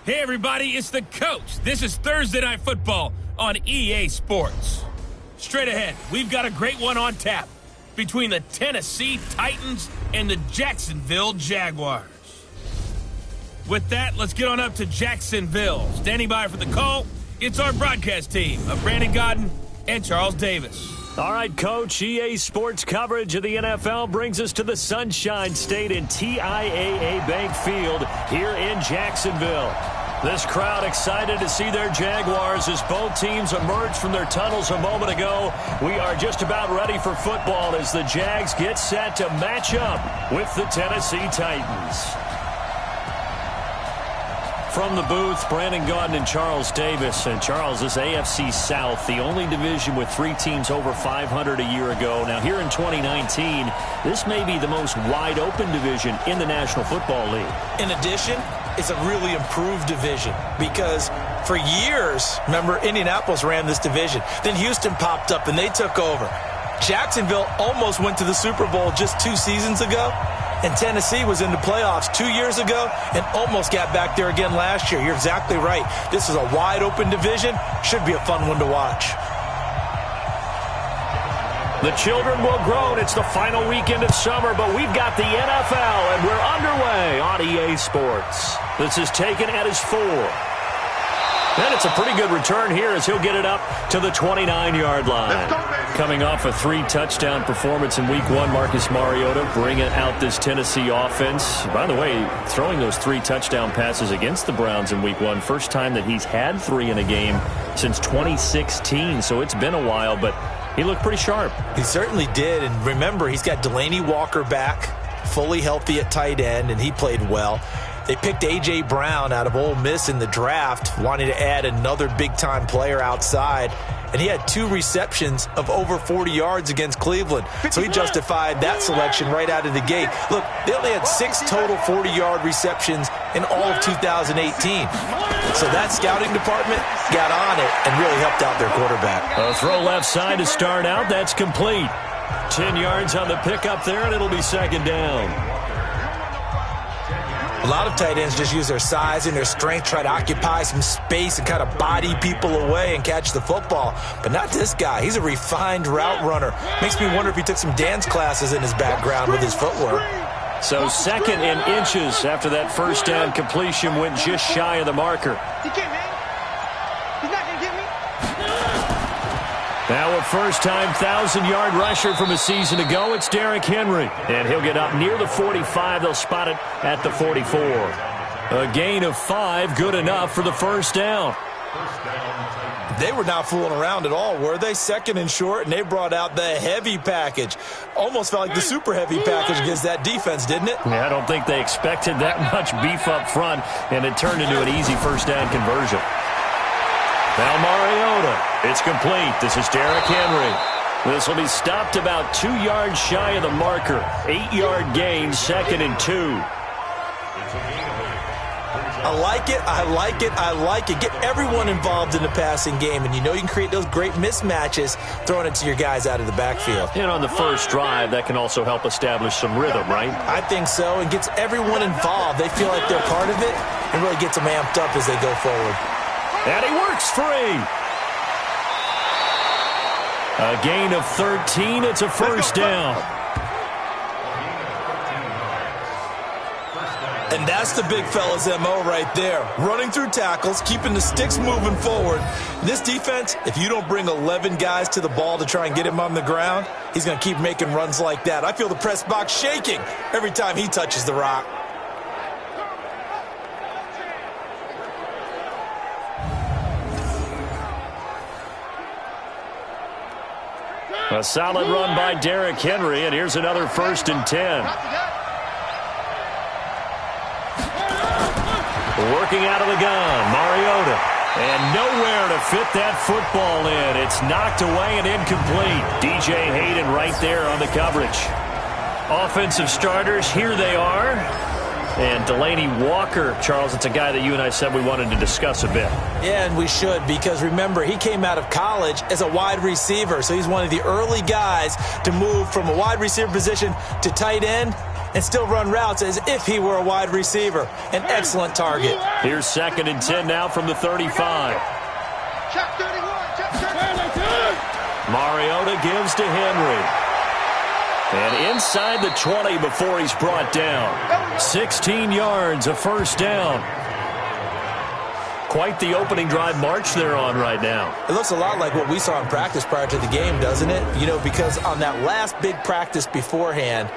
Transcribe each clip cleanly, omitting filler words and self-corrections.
Hey, everybody, it's the coach. This is Thursday Night Football on EA Sports. Straight ahead, we've got a great one on tap between the Tennessee Titans and the Jacksonville Jaguars. With that, let's get on up to Jacksonville. Standing by for the call, it's our broadcast team of Brandon Godden and Charles Davis. All right, Coach, EA Sports coverage of the NFL brings us to the Sunshine State in TIAA Bank Field here in Jacksonville. This crowd excited to see their Jaguars as both teams emerged from their tunnels a moment ago. We are just about ready for football as the Jags get set to match up with the Tennessee Titans. From the booth, Brandon Godden and Charles Davis. And Charles, this AFC South, the only division with 3 teams over 500 a year ago. Now here in 2019, this may be the most wide-open division in the National Football League. In addition, it's a really improved division because for years, remember, Indianapolis ran this division. Then Houston popped up and they took over. Jacksonville almost went to the Super Bowl just 2 seasons ago. And Tennessee was in the playoffs 2 years ago and almost got back there again last year. You're exactly right. This is a wide-open division. Should be a fun one to watch. The children will grow, and it's the final weekend of summer, but we've got the NFL, and we're underway on EA Sports. This is taken at his 4. And it's a pretty good return here as he'll get it up to the 29-yard line. Coming off a 3-touchdown performance in Week 1, Marcus Mariota bringing out this Tennessee offense. By the way, throwing those 3 touchdown passes against the Browns in Week 1, first time that he's had 3 in a game since 2016, so it's been a while, but he looked pretty sharp. He certainly did, and remember, he's got Delaney Walker back, fully healthy at tight end, and he played well. They picked A.J. Brown out of Ole Miss in the draft, wanting to add another big-time player outside. And he had 2 receptions of over 40 yards against Cleveland. So he justified that selection right out of the gate. Look, they only had 6 total 40-yard receptions in all of 2018. So that scouting department got on it and really helped out their quarterback. A throw left side to start out. That's complete. 10 yards on the pickup there, and it'll be second down. A lot of tight ends just use their size and their strength, try to occupy some space and kind of body people away and catch the football. But not this guy. He's a refined route runner. Makes me wonder if he took some dance classes in his background with his footwork. So second in inches after that first down completion went just shy of the marker. Now a first-time 1,000-yard rusher from a season ago, it's Derrick Henry. And he'll get up near the 45. They'll spot it at the 44. A gain of 5, good enough for the first down. They were not fooling around at all, were they? Second and short, and they brought out the heavy package. Almost felt like the super heavy package against that defense, didn't it? Yeah, I don't think they expected that much beef up front, and it turned into an easy first down conversion. Now Mariota, it's complete. This is Derrick Henry. This will be stopped about 2 yards shy of the marker. 8-yard gain, second and 2. I like it, I like it, I like it. Get everyone involved in the passing game, and you know you can create those great mismatches throwing it to your guys out of the backfield. And on the first drive, that can also help establish some rhythm, right? I think so, and gets everyone involved. They feel like they're part of it, and really gets them amped up as they go forward. And he works free. A gain of 13. It's a first down. And that's the big fella's MO right there. Running through tackles, keeping the sticks moving forward. This defense, if you don't bring 11 guys to the ball to try and get him on the ground, he's going to keep making runs like that. I feel the press box shaking every time he touches the rock. A solid run by Derrick Henry, and here's another 1st and 10. Working out of the gun, Mariota. And nowhere to fit that football in. It's knocked away and incomplete. DJ Hayden right there on the coverage. Offensive starters, here they are. And Delaney Walker, Charles, it's a guy that you and I said we wanted to discuss a bit. Yeah, and we should, because remember, he came out of college as a wide receiver, so he's one of the early guys to move from a wide receiver position to tight end. and still run routes as if he were a wide receiver. An excellent target. Here's 2nd and 10 now from the 35. Mariota gives to Henry. And inside the 20 before he's brought down. 16 yards, a first down. Quite the opening drive march they're on right now. It looks a lot like what we saw in practice prior to the game, doesn't it? You know, because on that last big practice beforehand,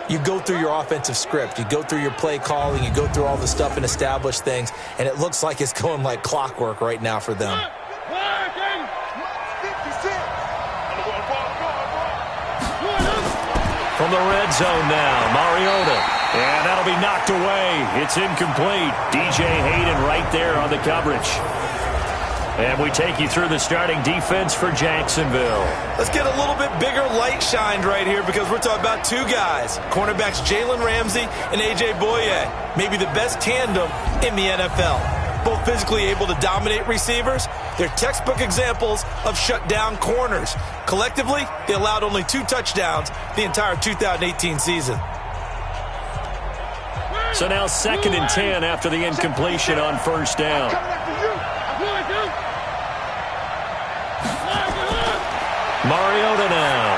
you go through your offensive script. You go through your play calling. You go through all the stuff and establish things. And it looks like it's going like clockwork right now for them. From the red zone now, Mariota. And that'll be knocked away. It's incomplete. DJ Hayden right there on the coverage. And we take you through the starting defense for Jacksonville. Let's get a little bit bigger light shined right here because we're talking about two guys. Cornerbacks Jalen Ramsey and A.J. Boye. Maybe the best tandem in the NFL. Both physically able to dominate receivers. They're textbook examples of shutdown corners. Collectively, they allowed only 2 touchdowns the entire 2018 season. So now 2nd and 10 after the incompletion on first down. Mariota now.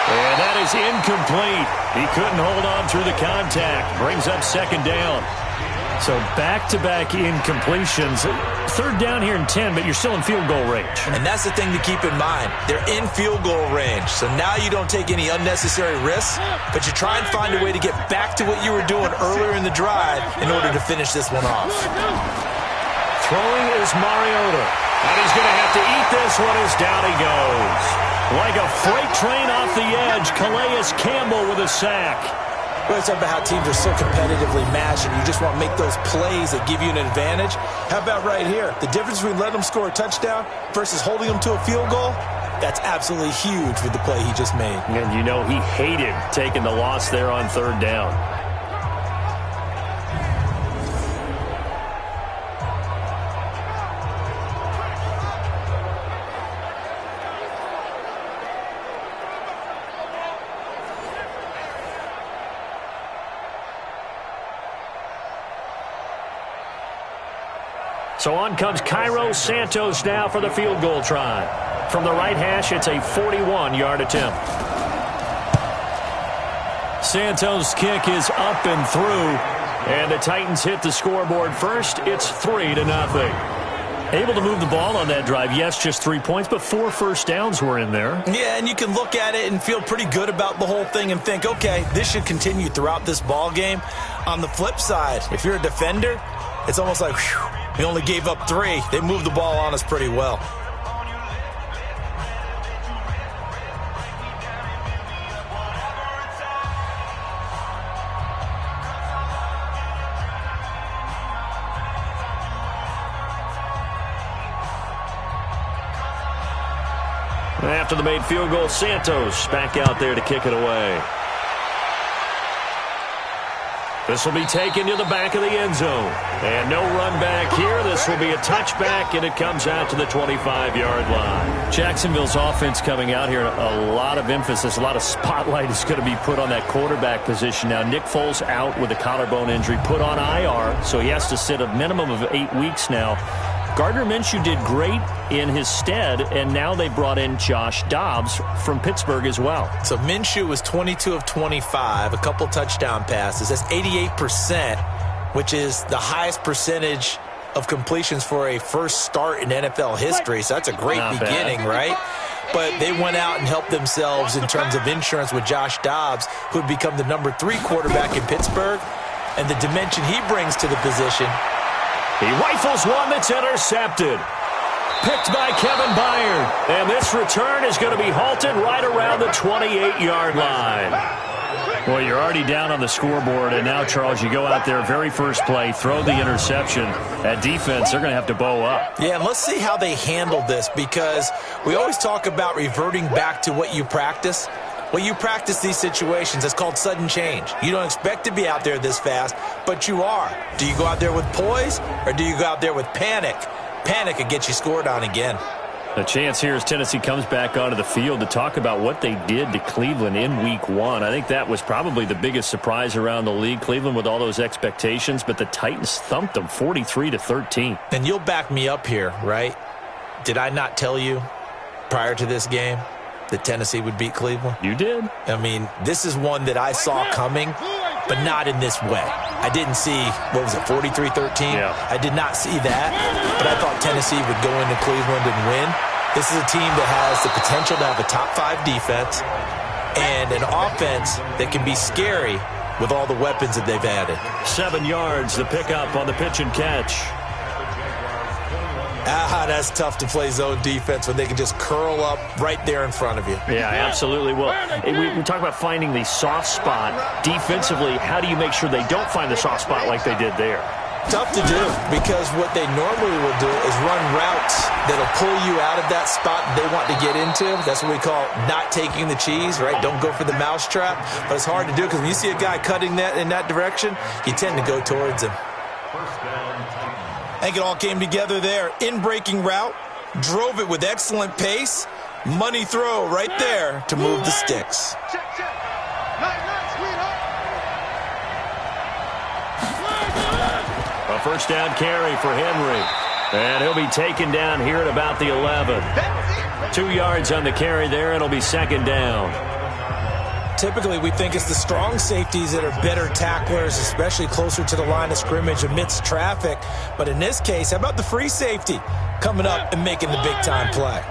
And that is incomplete. He couldn't hold on through the contact. Brings up 2nd down. So back-to-back incompletions. 3rd down here in 10, but you're still in field goal range. And that's the thing to keep in mind. They're in field goal range. So now you don't take any unnecessary risks, but you try and find a way to get back to what you were doing earlier in the drive in order to finish this one off. Throwing is Mariota. And he's going to have to eat this one as down he goes. Like a freight train off the edge, Calais Campbell with a sack. We're talking about how teams are so competitively matched and you just want to make those plays that give you an advantage. How about right here? The difference between letting them score a touchdown versus holding them to a field goal, that's absolutely huge with the play he just made. And you know he hated taking the loss there on 3rd down. So on comes Cairo Santos now for the field goal try. From the right hash, it's a 41-yard attempt. Santos' kick is up and through, and the Titans hit the scoreboard first. It's 3-0. Able to move the ball on that drive. Yes, just 3 points, but 4 first downs were in there. Yeah, and you can look at it and feel pretty good about the whole thing and think, okay, this should continue throughout this ball game. On the flip side, if you're a defender, it's almost like, whew, we only gave up 3. They moved the ball on us pretty well. After the made field goal, Santos back out there to kick it away. This will be taken to the back of the end zone. And no run back here. This will be a touchback, and it comes out to the 25-yard line. Jacksonville's offense coming out here, a lot of emphasis, a lot of spotlight is going to be put on that quarterback position. Now, Nick Foles out with a collarbone injury, put on IR, so he has to sit a minimum of 8 weeks now. Gardner Minshew did great in his stead, and now they brought in Josh Dobbs from Pittsburgh as well. So Minshew was 22 of 25, a couple touchdown passes. That's 88%, which is the highest percentage of completions for a first start in NFL history. So that's a great beginning, right? But they went out and helped themselves in terms of insurance with Josh Dobbs, who would become the number 3 quarterback in Pittsburgh. And the dimension he brings to the position. He rifles one that's intercepted. Picked by Kevin Byard. And this return is going to be halted right around the 28-yard line. Well, you're already down on the scoreboard, and now, Charles, you go out there, very first play, throw the interception. At defense, they're going to have to bow up. Yeah, and let's see how they handle this, because we always talk about reverting back to what you practice. Well, you practice these situations. It's called sudden change. You don't expect to be out there this fast, but you are. Do you go out there with poise, or do you go out there with panic? Panic will get you scored on again. A chance here as Tennessee comes back onto the field to talk about what they did to Cleveland in Week 1. I think that was probably the biggest surprise around the league. Cleveland with all those expectations, but the Titans thumped them 43-13. And you'll back me up here, right? Did I not tell you prior to this game that Tennessee would beat Cleveland? You did. I mean, this is one that I saw coming, but not in this way. I didn't see, 43-13? Yeah. I did not see that, but I thought Tennessee would go into Cleveland and win. This is a team that has the potential to have a top-5 defense and an offense that can be scary with all the weapons that they've added. 7 yards, the pickup on the pitch and catch. That's tough to play zone defense when they can just curl up right there in front of you. Yeah, absolutely. Well, we talk about finding the soft spot. Defensively, how do you make sure they don't find the soft spot like they did there? Tough to do, because what they normally will do is run routes that'll pull you out of that spot they want to get into. That's what we call not taking the cheese, right? Don't go for the mousetrap. But it's hard to do because when you see a guy cutting that in that direction, you tend to go towards him. I think it all came together there. In-breaking route, drove it with excellent pace. Money throw right there to move the sticks. A first down carry for Henry. And he'll be taken down here at about the 11. 2 yards on the carry there, and it'll be second down. Typically, we think it's the strong safeties that are better tacklers, especially closer to the line of scrimmage amidst traffic. But in this case, how about the free safety coming up and making the big-time play?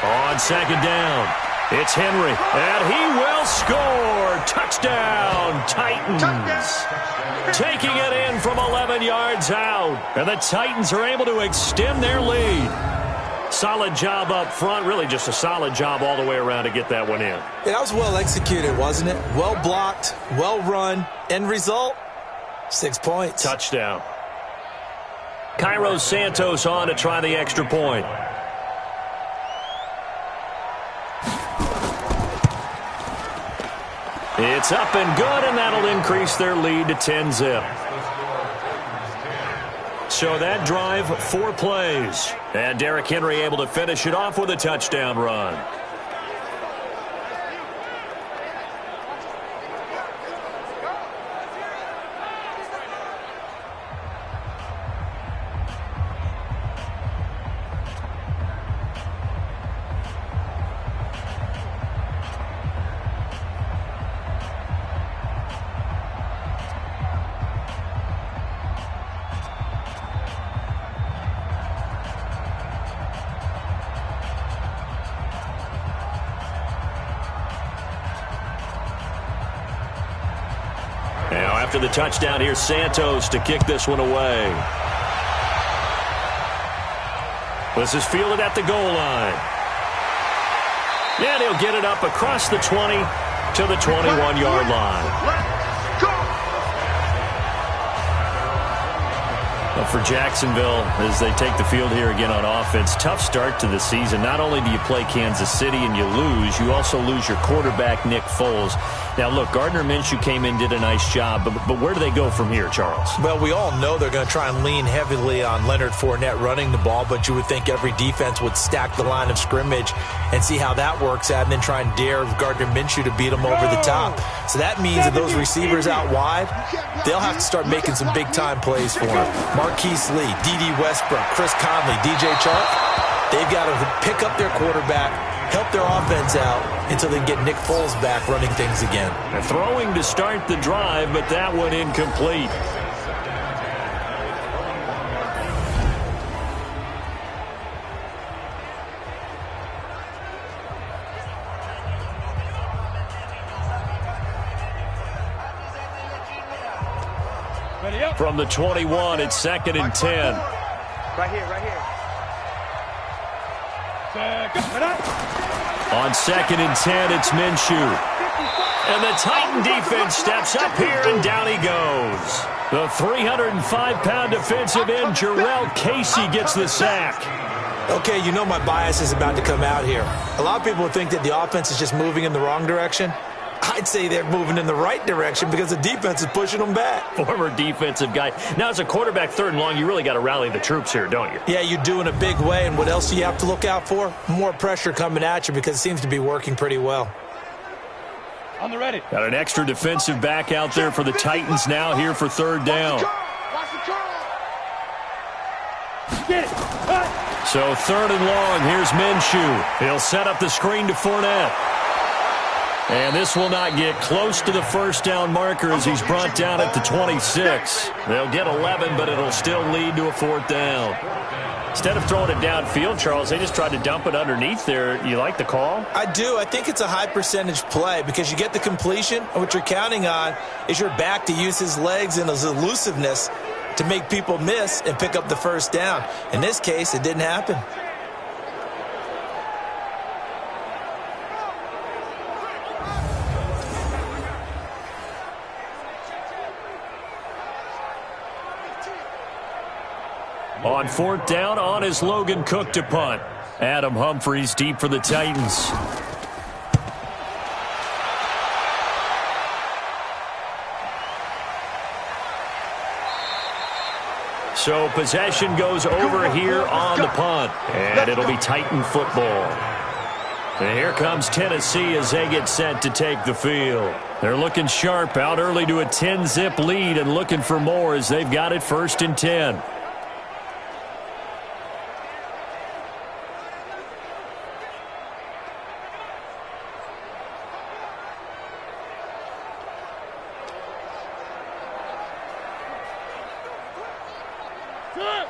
On second down, it's Henry, and he will score. Touchdown, Titans. Taking it in from 11 yards out. And the Titans are able to extend their lead. Solid job up front. Really just a solid job all the way around to get that one in. Yeah, that was well executed, wasn't it? Well blocked, well run. End result, 6 points. Touchdown. Cairo Santos on to try the extra point. It's up and good, and that'll increase their lead to 10-zip. So that drive, 4 plays. And Derrick Henry able to finish it off with a touchdown run. After the touchdown, here's Santos to kick this one away. This is fielded at the goal line. And he'll get it up across the 20 to the 21-yard line. For Jacksonville, as they take the field here again on offense, tough start to the season. Not only do you play Kansas City and you lose, you also lose your quarterback, Nick Foles. Now, look, Gardner Minshew came in, did a nice job, but where do they go from here, Charles? Well, we all know they're going to try and lean heavily on Leonard Fournette running the ball, but you would think every defense would stack the line of scrimmage and see how that works out and then try and dare Gardner Minshew to beat him over the top. So that means that those receivers out wide, they'll have to start making some big-time plays for him. Marquise Lee, D.D. Westbrook, Chris Conley, DJ Chark, they've got to pick up their quarterback, help their offense out until they can get Nick Foles back running things again. They're throwing to start the drive, but that one incomplete. From the 21, it's second and 10. Right here, right here. On second and 10, it's Minshew. And the Titan defense steps up here, and down he goes. The 305-pound defensive end, Jarrell Casey, gets the sack. Okay, you know my bias is about to come out here. A lot of people think that the offense is just moving in the wrong direction. I'd say they're moving in the right direction because the defense is pushing them back. Former defensive guy. Now, as a quarterback, 3rd and long, you really got to rally the troops here, don't you? Yeah, you do in a big way. And what else do you have to look out for? More pressure coming at you because it seems to be working pretty well. On the ready. Got an extra defensive back out there for the Titans now here for 3rd down. Get it. So 3rd and long, here's Minshew. He'll set up the screen to Fournette. And this will not get close to the 1st down marker as he's brought down at the 26. They'll get 11, but it'll still lead to a 4th down. Instead of throwing it downfield, Charles, they just tried to dump it underneath there. You like the call? I do. I think it's a high percentage play because you get the completion, and what you're counting on is your back to use his legs and his elusiveness to make people miss and pick up the 1st down. In this case, it didn't happen. On 4th down, on is Logan Cook to punt. Adam Humphries deep for the Titans. So possession goes over here on the punt. And it'll be Titan football. And here comes Tennessee as they get set to take the field. They're looking sharp, out early to a 10-zip lead and looking for more as they've got it 1st and 10.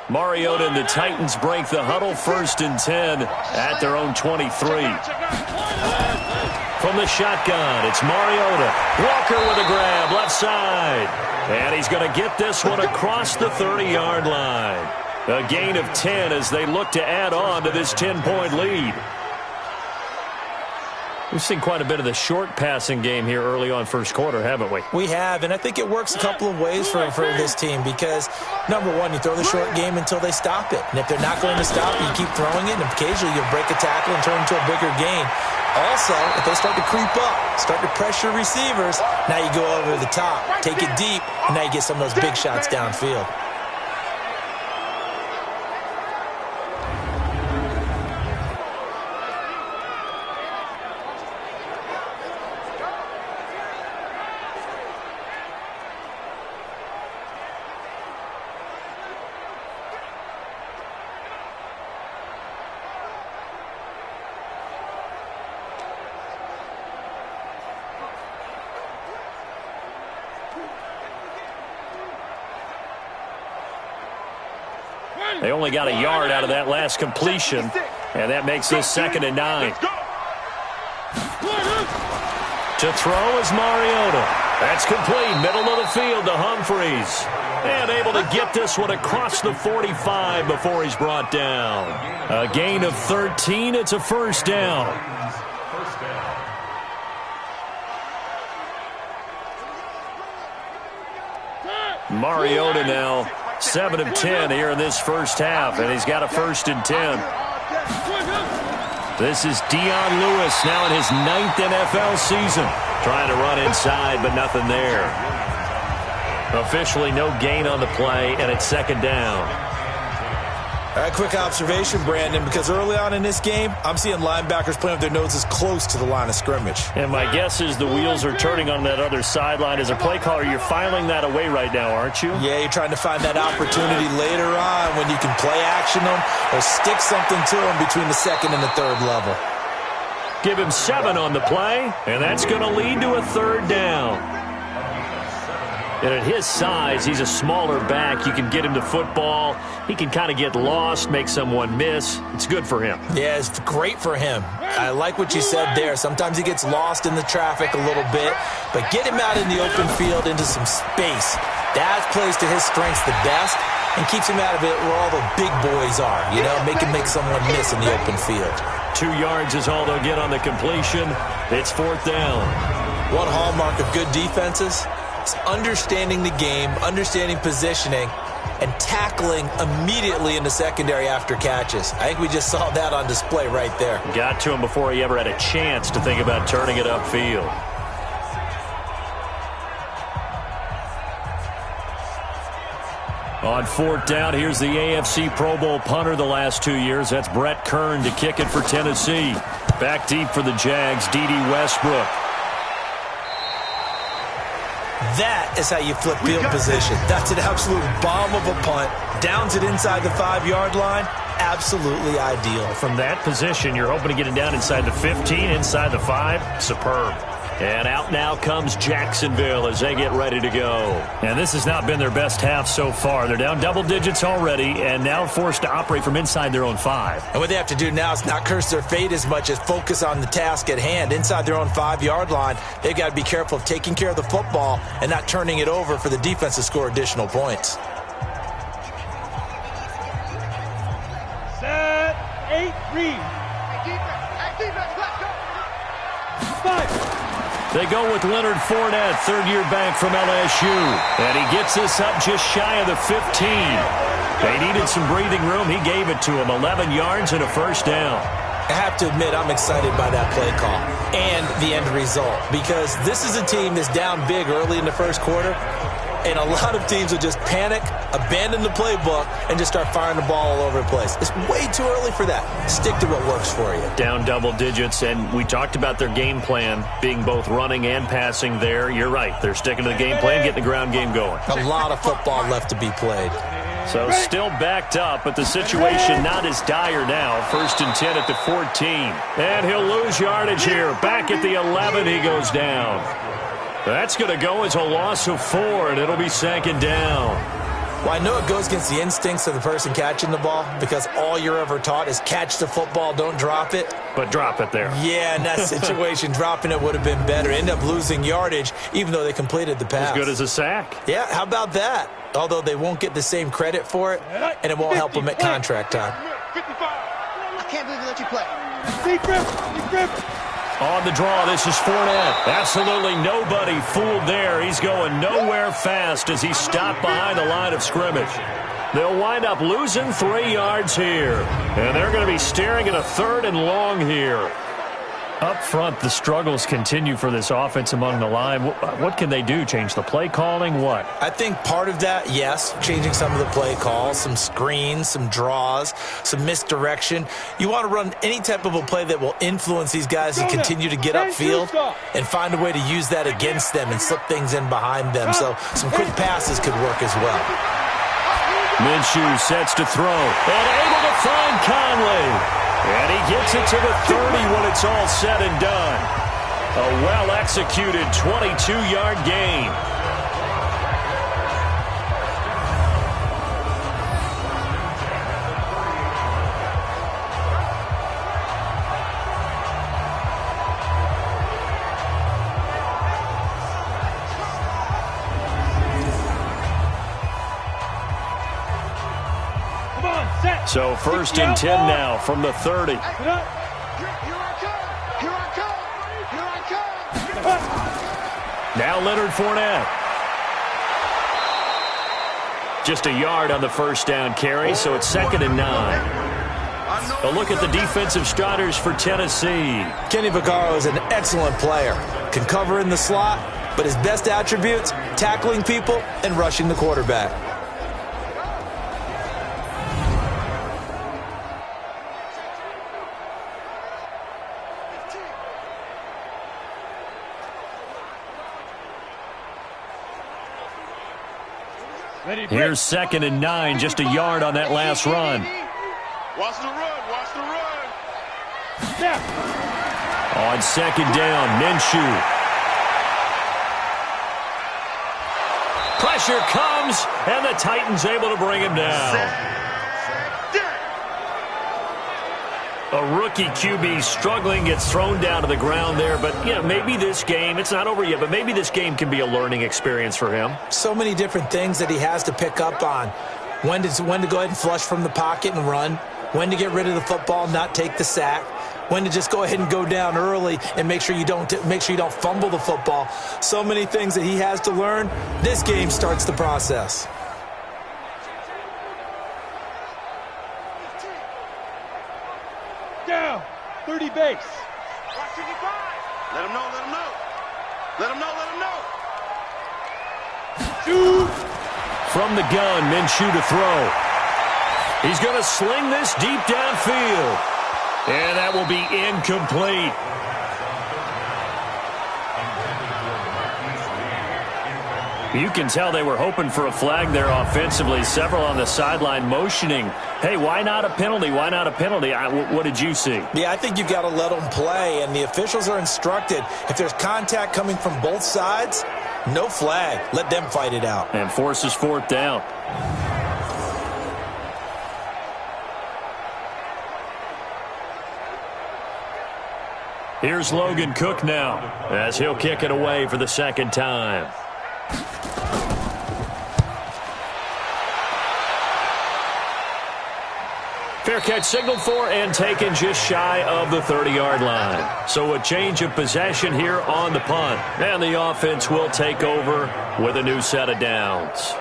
Mariota and the Titans break the huddle 1st and 10 at their own 23. From the shotgun, it's Mariota. Walker with a grab, left side. And he's going to get this one across the 30-yard line. A gain of 10 as they look to add on to this 10-point lead. We've seen quite a bit of the short passing game here early on 1st quarter, haven't we? We have, and I think it works a couple of ways for this team because, number one, you throw the short game until they stop it. And if they're not going to stop it, you keep throwing it, and occasionally you'll break a tackle and turn it into a bigger gain. Also, if they start to creep up, start to pressure receivers, now you go over the top, take it deep, and now you get some of those big shots downfield. They only got a yard out of that last completion, and that makes this 2nd and 9. To throw is Mariota. That's complete, middle of the field to Humphries. And able to get this one across the 45 before he's brought down. A gain of 13, it's a 1st down. Mariota now 7 of 10 here in this 1st half, and he's got a 1st and 10. This is Dion Lewis now in his 9th NFL season. Trying to run inside, but nothing there. Officially no gain on the play, and it's 2nd down. All right, quick observation, Brandon, because early on in this game, I'm seeing linebackers playing with their noses close to the line of scrimmage. And my guess is the wheels are turning on that other sideline. As a play caller, you're filing that away right now, aren't you? Yeah, you're trying to find that opportunity later on when you can play action them or stick something to them between the 2nd and the 3rd level. Give him 7 on the play, and that's going to lead to a 3rd down. And at his size, he's a smaller back. You can get him to football. He can kind of get lost, make someone miss. It's good for him. Yeah, it's great for him. I like what you said there. Sometimes he gets lost in the traffic a little bit, but get him out in the open field into some space. That plays to his strengths the best and keeps him out of it where all the big boys are, you know, make someone miss in the open field. 2 yards is all they'll get on the completion. It's 4th down. One hallmark of good defenses is understanding the game, understanding positioning, and tackling immediately in the secondary after catches. I think we just saw that on display right there. Got to him before he ever had a chance to think about turning it upfield. On 4th down, here's the AFC Pro Bowl punter the last 2 years. That's Brett Kern to kick it for Tennessee. Back deep for the Jags, D.D. Westbrook. That is how you flip field position. That's an absolute bomb of a punt. Downs it inside the 5-yard line. Absolutely ideal. From that position, you're hoping to get it down inside the 15, inside the 5. Superb. And out now comes Jacksonville as they get ready to go. And this has not been their best half so far. They're down double digits already and now forced to operate from inside their own 5. And what they have to do now is not curse their fate as much as focus on the task at hand. Inside their own 5-yard line, they've got to be careful of taking care of the football and not turning it over for the defense to score additional points. Set, 8, read. Defense, let's go. 5. They go with Leonard Fournette, third-year back from LSU. And he gets this up just shy of the 15. They needed some breathing room. He gave it to him, 11 yards and a first down. I have to admit, I'm excited by that play call and the end result because this is a team that's down big early in the first quarter, and a lot of teams will just panic, abandon the playbook, and just start firing the ball all over the place. It's way too early for that. Stick to what works for you. Down double digits, and we talked about their game plan being both running and passing there. You're right. They're sticking to the game plan, getting the ground game going. A lot of football left to be played. So still backed up, but the situation not as dire now. 1st and 10 at the 14. And he'll lose yardage here. Back at the 11, he goes down. That's going to go as a loss of 4, and it'll be 2nd down. Well, I know it goes against the instincts of the person catching the ball because all you're ever taught is catch the football, don't drop it. But drop it there. Yeah, in that situation, dropping it would have been better. End up losing yardage, even though they completed the pass. As good as a sack. Yeah, how about that? Although they won't get the same credit for it, and it won't help them at contract time. 55. I can't believe they let you play. Deep grip. On the draw, this is Fournette. Absolutely nobody fooled there. He's going nowhere fast as he stopped behind the line of scrimmage. They'll wind up losing 3 yards here. And they're going to be staring at a 3rd and long here. Up front, the struggles continue for this offense among the line. What can they do? Change the play calling? What? I think part of that, yes, changing some of the play calls, some screens, some draws, some misdirection. You want to run any type of a play that will influence these guys to continue to get upfield and find a way to use that against them and slip things in behind them. So some quick passes could work as well. Minshew sets to throw and able to find Conley. And he gets it to the 30 when it's all said and done. A well-executed 22-yard gain. So 1st and 10 now from the 30. Here I come. Now Leonard Fournette. Just a yard on the 1st down carry, so it's 2nd and 9. A look at the defensive starters for Tennessee. Kenny Vaccaro is an excellent player. Can cover in the slot, but his best attributes, tackling people and rushing the quarterback. Here's 2nd and 9, just a yard on that last run. Watch the run. On 2nd down, Minshew. Pressure comes, and the Titans able to bring him down. A rookie QB struggling, gets thrown down to the ground there. But, maybe this game, it's not over yet, but maybe this game can be a learning experience for him. So many different things that he has to pick up on. When to go ahead and flush from the pocket and run. When to get rid of the football, not take the sack. When to just go ahead and go down early and make sure you don't fumble the football. So many things that he has to learn. This game starts the process. Down. 30 base. Let him know. Shoot. From the gun, Minshew to throw. He's going to sling this deep downfield. And that will be incomplete. You can tell they were hoping for a flag there offensively. Several on the sideline motioning, hey, why not a penalty? Why not a penalty? What did you see? Yeah, I think you've got to let them play, and the officials are instructed, if there's contact coming from both sides, no flag. Let them fight it out. And forces fourth down. Here's Logan Cook now, as he'll kick it away for the second time. Fair catch signaled for and taken just shy of the 30-yard line. So a change of possession here on the punt. And the offense will take over with a new set of downs.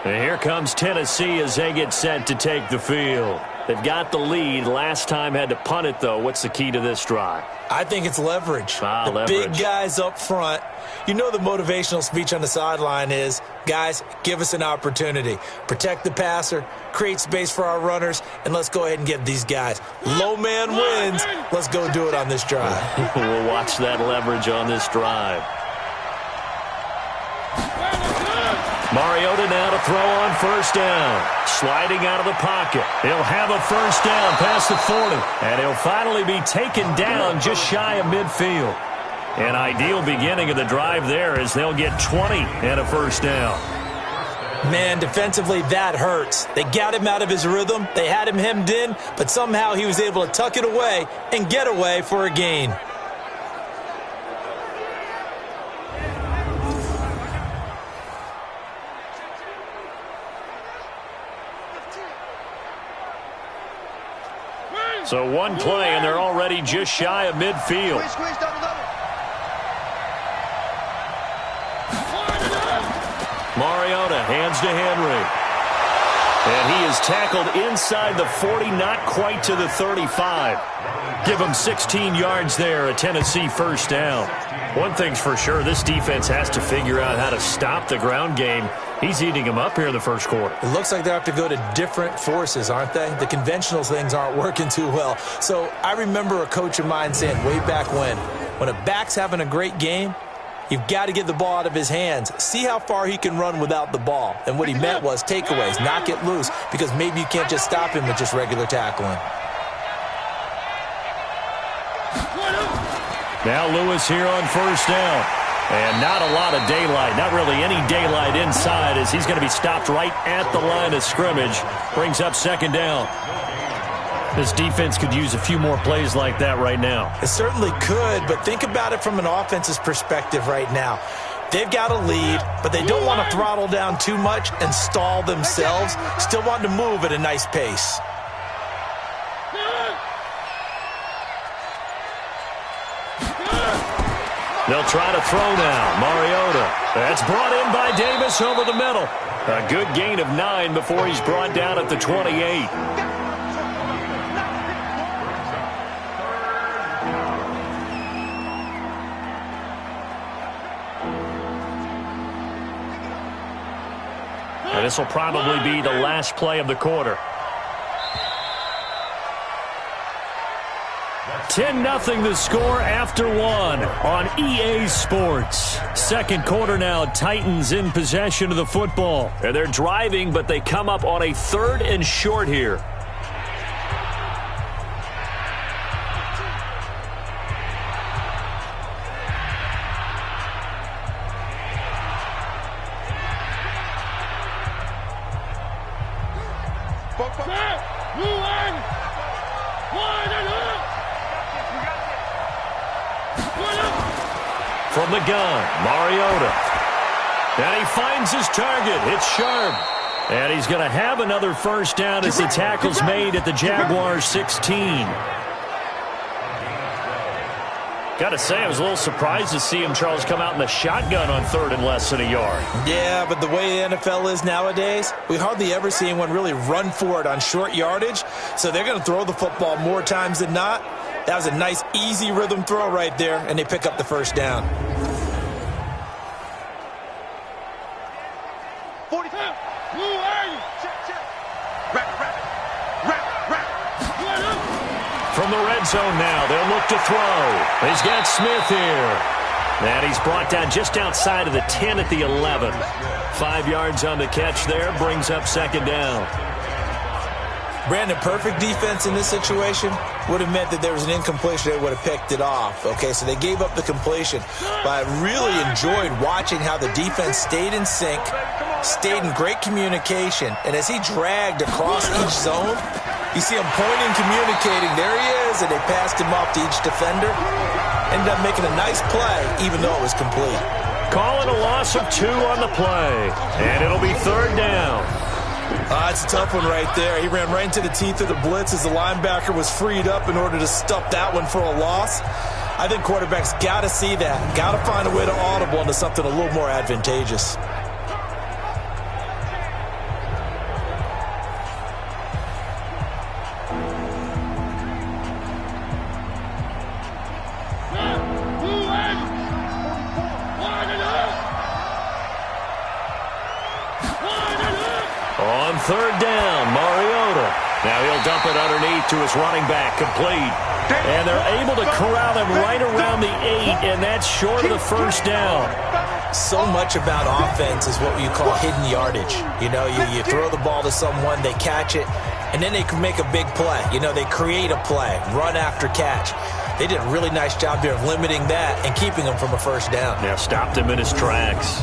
And here comes Tennessee as they get set to take the field. They've got the lead. Last time had to punt it, though. What's the key to this drive? I think it's leverage. The big guys up front. You know the motivational speech on the sideline is, guys, give us an opportunity. Protect the passer, create space for our runners, and let's go ahead and get these guys. Low man wins. Let's go do it on this drive. We'll watch that leverage on this drive. Mariota now to throw on first down. Sliding out of the pocket. He'll have a first down past the 40. And he'll finally be taken down just shy of midfield. An ideal beginning of the drive there as they'll get 20 and a first down. Man, defensively, that hurts. They got him out of his rhythm. They had him hemmed in, but somehow he was able to tuck it away and get away for a gain. So one play, and they're already just shy of midfield. Squeeze, double. Mariota hands to Henry. And he is tackled inside the 40, not quite to the 35. Give him 16 yards there, a Tennessee first down. One thing's for sure, this defense has to figure out how to stop the ground game. He's eating them up here in the first quarter. It looks like they have to go to different forces, aren't they? The conventional things aren't working too well. So I remember a coach of mine saying way back when a back's having a great game, you've got to get the ball out of his hands. See how far he can run without the ball. And what he meant was takeaways, knock it loose, because maybe you can't just stop him with just regular tackling. Now Lewis here on first down. And not a lot of daylight, not really any daylight inside as he's going to be stopped right at the line of scrimmage. Brings up second down. This defense could use a few more plays like that right now. It certainly could, but think about it from an offense's perspective right now. They've got a lead, but they don't want to throttle down too much and stall themselves. Still want to move at a nice pace. They'll try to throw now. Mariota. That's brought in by Davis over the middle. A good gain of 9 before he's brought down at the 28. And this will probably be the last play of the quarter. 10-0 the score after one on EA Sports. Second quarter now, Titans in possession of the football. And they're driving, but they come up on a 3rd and short here. From the gun, Mariota. And he finds his target. It's sharp. And he's going to have another first down as the tackle's made at the Jaguars 16. Got to say, I was a little surprised to see him, Charles, come out in the shotgun on 3rd and less than a yard. Yeah, but the way the NFL is nowadays, we hardly ever see anyone really run for it on short yardage. So they're going to throw the football more times than not. That was a nice, easy rhythm throw right there, and they pick up the first down. 45. From the red zone now, they'll look to throw. He's got Smith here. And he's brought down just outside of the 10 at the 11. 5 yards on the catch there, brings up second down. Brandon, perfect defense in this situation would have meant that there was an incompletion. They would have picked it off. Okay, so they gave up the completion. But I really enjoyed watching how the defense stayed in sync, stayed in great communication. And as he dragged across each zone, you see him pointing, communicating. There he is, and they passed him off to each defender. Ended up making a nice play, even though it was complete. Calling a loss of 2 on the play. And it'll be third down. It's a tough one right there. He ran right into the teeth of the blitz as the linebacker was freed up in order to stuff that one for a loss. I think quarterbacks got to see that. Got to find a way to audible into something a little more advantageous. On third down, Mariota. Now he'll dump it underneath to his running back, complete. And they're able to corral him right around the 8, and that's short of the first down. So much about offense is what you call hidden yardage. You know, you throw the ball to someone, they catch it, and then they can make a big play. You know, they create a play, run after catch. They did a really nice job there of limiting that and keeping him from a first down. Yeah, stopped him in his tracks.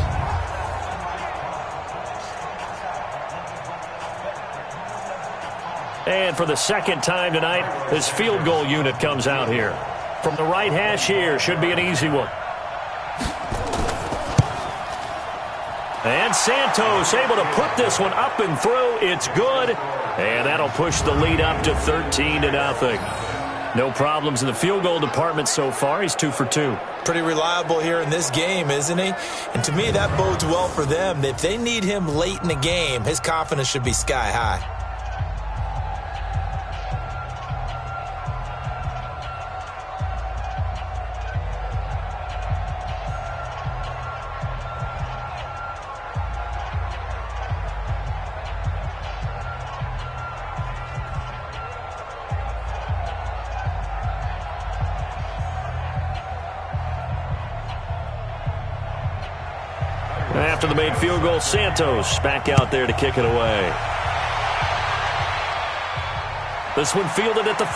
And for the second time tonight, his field goal unit comes out here. From the right hash here, should be an easy one. And Santos able to put this one up and through. It's good. And that'll push the lead up to 13-0. No problems in the field goal department so far. He's 2 for 2. Pretty reliable here in this game, isn't he? And to me, that bodes well for them. If they need him late in the game, his confidence should be sky high. After the made field goal, Santos back out there to kick it away. This one fielded at the 5.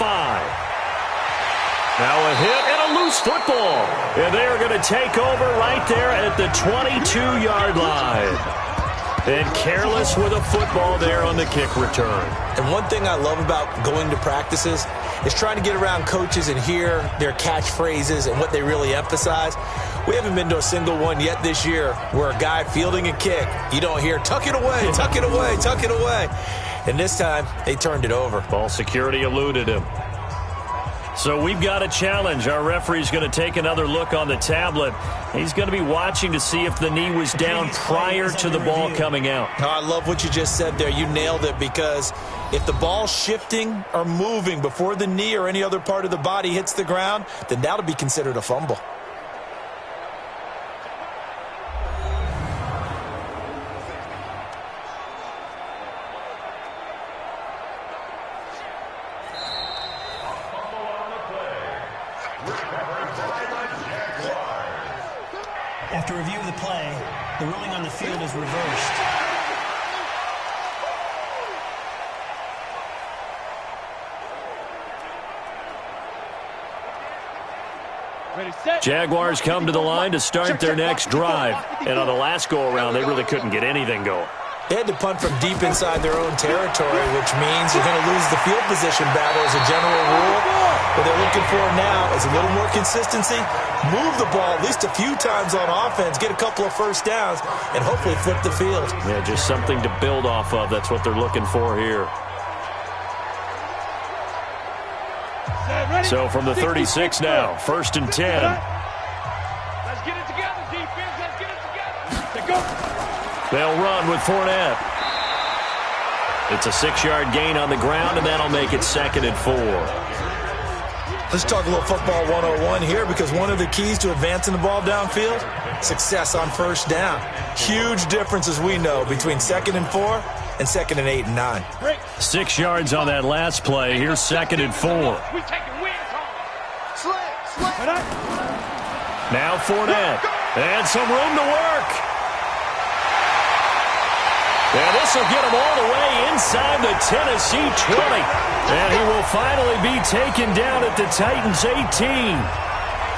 Now a hit and a loose football. And they are going to take over right there at the 22-yard line. And careless with a football there on the kick return. And one thing I love about going to practices is trying to get around coaches and hear their catchphrases and what they really emphasize. We haven't been to a single one yet this year where a guy fielding a kick, you don't hear, tuck it away, tuck it away, tuck it away. And this time, they turned it over. Ball security eluded him. So we've got a challenge. Our referee's going to take another look on the tablet. He's going to be watching to see if the knee was down prior to the ball coming out. Oh, I love what you just said there. You nailed it, because if the ball's shifting or moving before the knee or any other part of the body hits the ground, then that'll be considered a fumble. After review of the play, the ruling on the field is reversed. Jaguars come to the line to start their next drive. And on the last go-around, they really couldn't get anything going. They had to punt from deep inside their own territory, which means you're going to lose the field position battle as a general rule. What they're looking for now is a little more consistency, move the ball at least a few times on offense, get a couple of first downs, and hopefully flip the field. Yeah, just something to build off of. That's what they're looking for here. So from the 36 now, 1st and 10. Let's get it together, defense. Let's get it together. Go. They'll run with Fournette. It's a 6-yard gain on the ground, and that'll make it 2nd and 4. Let's talk a little football 101 here, because one of the keys to advancing the ball downfield, success on first down. Huge difference, as we know, between 2nd and 4 and 2nd and 8 and 9. 6 yards on that last play. Here's 2nd and 4. We taking wins home. Now Fournette. And some room to work. And this will get him all the way inside the Tennessee 20. And he will finally be taken down at the Titans 18.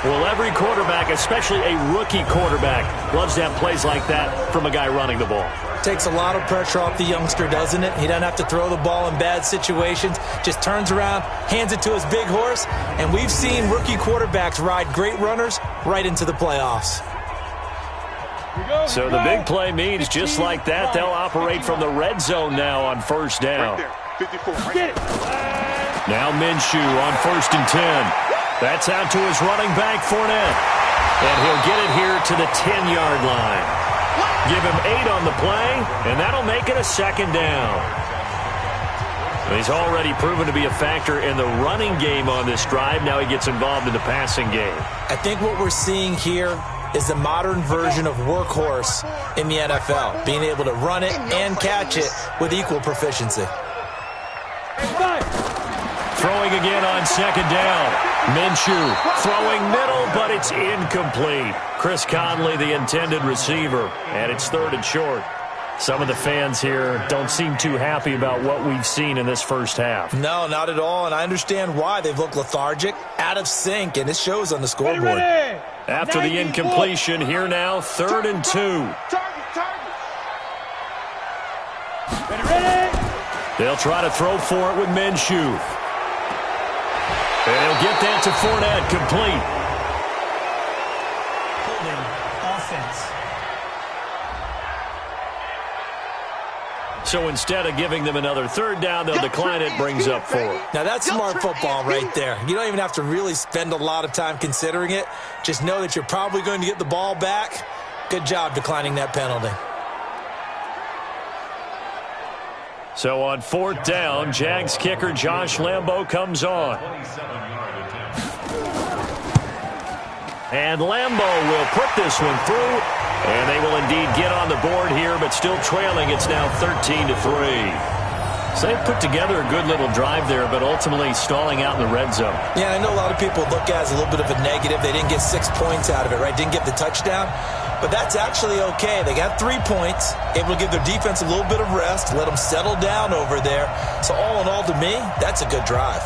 Well, every quarterback, especially a rookie quarterback, loves to have plays like that from a guy running the ball. Takes a lot of pressure off the youngster, doesn't it? He doesn't have to throw the ball in bad situations. Just turns around, hands it to his big horse. And we've seen rookie quarterbacks ride great runners right into the playoffs. So the big play means just like that, they'll operate from the red zone now on first down. Now Minshew on 1st and 10. That's out to his running back, Fournette. And he'll get it here to the 10-yard line. Give him 8 on the play, and that'll make it a 2nd down. He's already proven to be a factor in the running game on this drive. Now he gets involved in the passing game. I think what we're seeing here is the modern version of workhorse in the NFL, being able to run it and catch it with equal proficiency. Throwing again on 2nd down. Minshew throwing middle, but it's incomplete. Chris Conley, the intended receiver, and it's 3rd and short. Some of the fans here don't seem too happy about what we've seen in this first half. No, not at all, and I understand why. They've looked lethargic, out of sync, and it shows on the scoreboard. After the incompletion, here now, 3rd and 2. They'll try to throw for it with Minshew. And he'll get that to Fournette, complete. Holding offense. So instead of giving them another 3rd down, they'll decline it, brings up 4. Now that's smart football right there. You don't even have to really spend a lot of time considering it. Just know that you're probably going to get the ball back. Good job declining that penalty. So on 4th down, Jags kicker Josh Lambo comes on. And Lambo will put this one through. And they will indeed get on the board here, but still trailing. It's now 13-3. So they put together a good little drive there, but ultimately stalling out in the red zone. Yeah, I know a lot of people look at it as a little bit of a negative. They didn't get 6 points out of it, right? Didn't get the touchdown. But that's actually okay. They got 3 points, able to give their defense a little bit of rest, let them settle down over there. So all in all, to me, that's a good drive.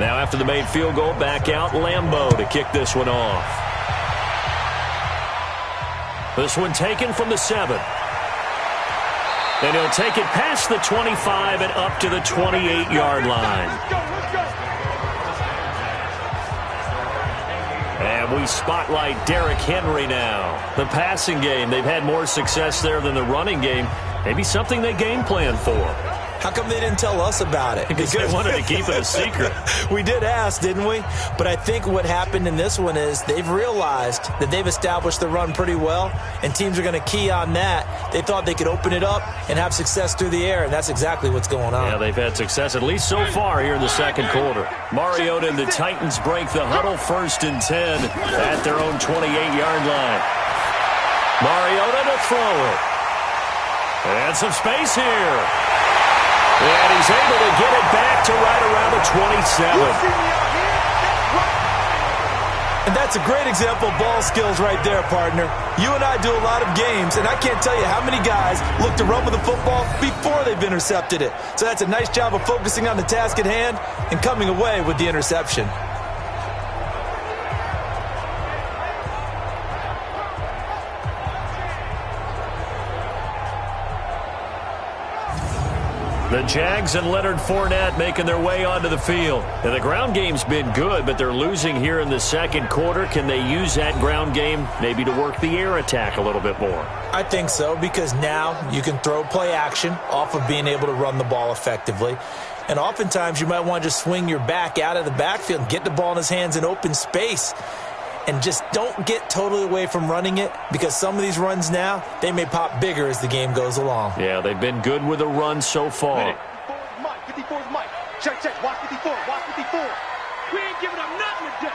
Now after the made field goal, back out Lambo to kick this one off. This one taken from the 7. And he'll take it past the 25 and up to the 28-yard line. And we spotlight Derrick Henry now. The passing game, they've had more success there than the running game. Maybe something they game plan for. How come they didn't tell us about it? Because they wanted to keep it a secret. We did ask, didn't we? But I think what happened in this one is they've realized that they've established the run pretty well, and teams are going to key on that. They thought they could open it up and have success through the air, and that's exactly what's going on. Yeah, they've had success, at least so far here in the second quarter. Mariota and the Titans break the huddle, 1st and 10 at their own 28-yard line. Mariota to throw it. And some space here. And he's able to get it back to right around the 27. And that's a great example of ball skills right there, partner. You and I do a lot of games, and I can't tell you how many guys look to run with the football before they've intercepted it. So that's a nice job of focusing on the task at hand and coming away with the interception. The Jags and Leonard Fournette making their way onto the field. And the ground game's been good, but they're losing here in the second quarter. Can they use that ground game maybe to work the air attack a little bit more? I think so, because now you can throw play action off of being able to run the ball effectively. And oftentimes you might want to just swing your back out of the backfield and get the ball in his hands in open space. And just don't get totally away from running it, because some of these runs now, they may pop bigger as the game goes along. Yeah, they've been good with the run so far. 54's Mike. Check, watch 54, watch 54. We ain't giving up nothing today.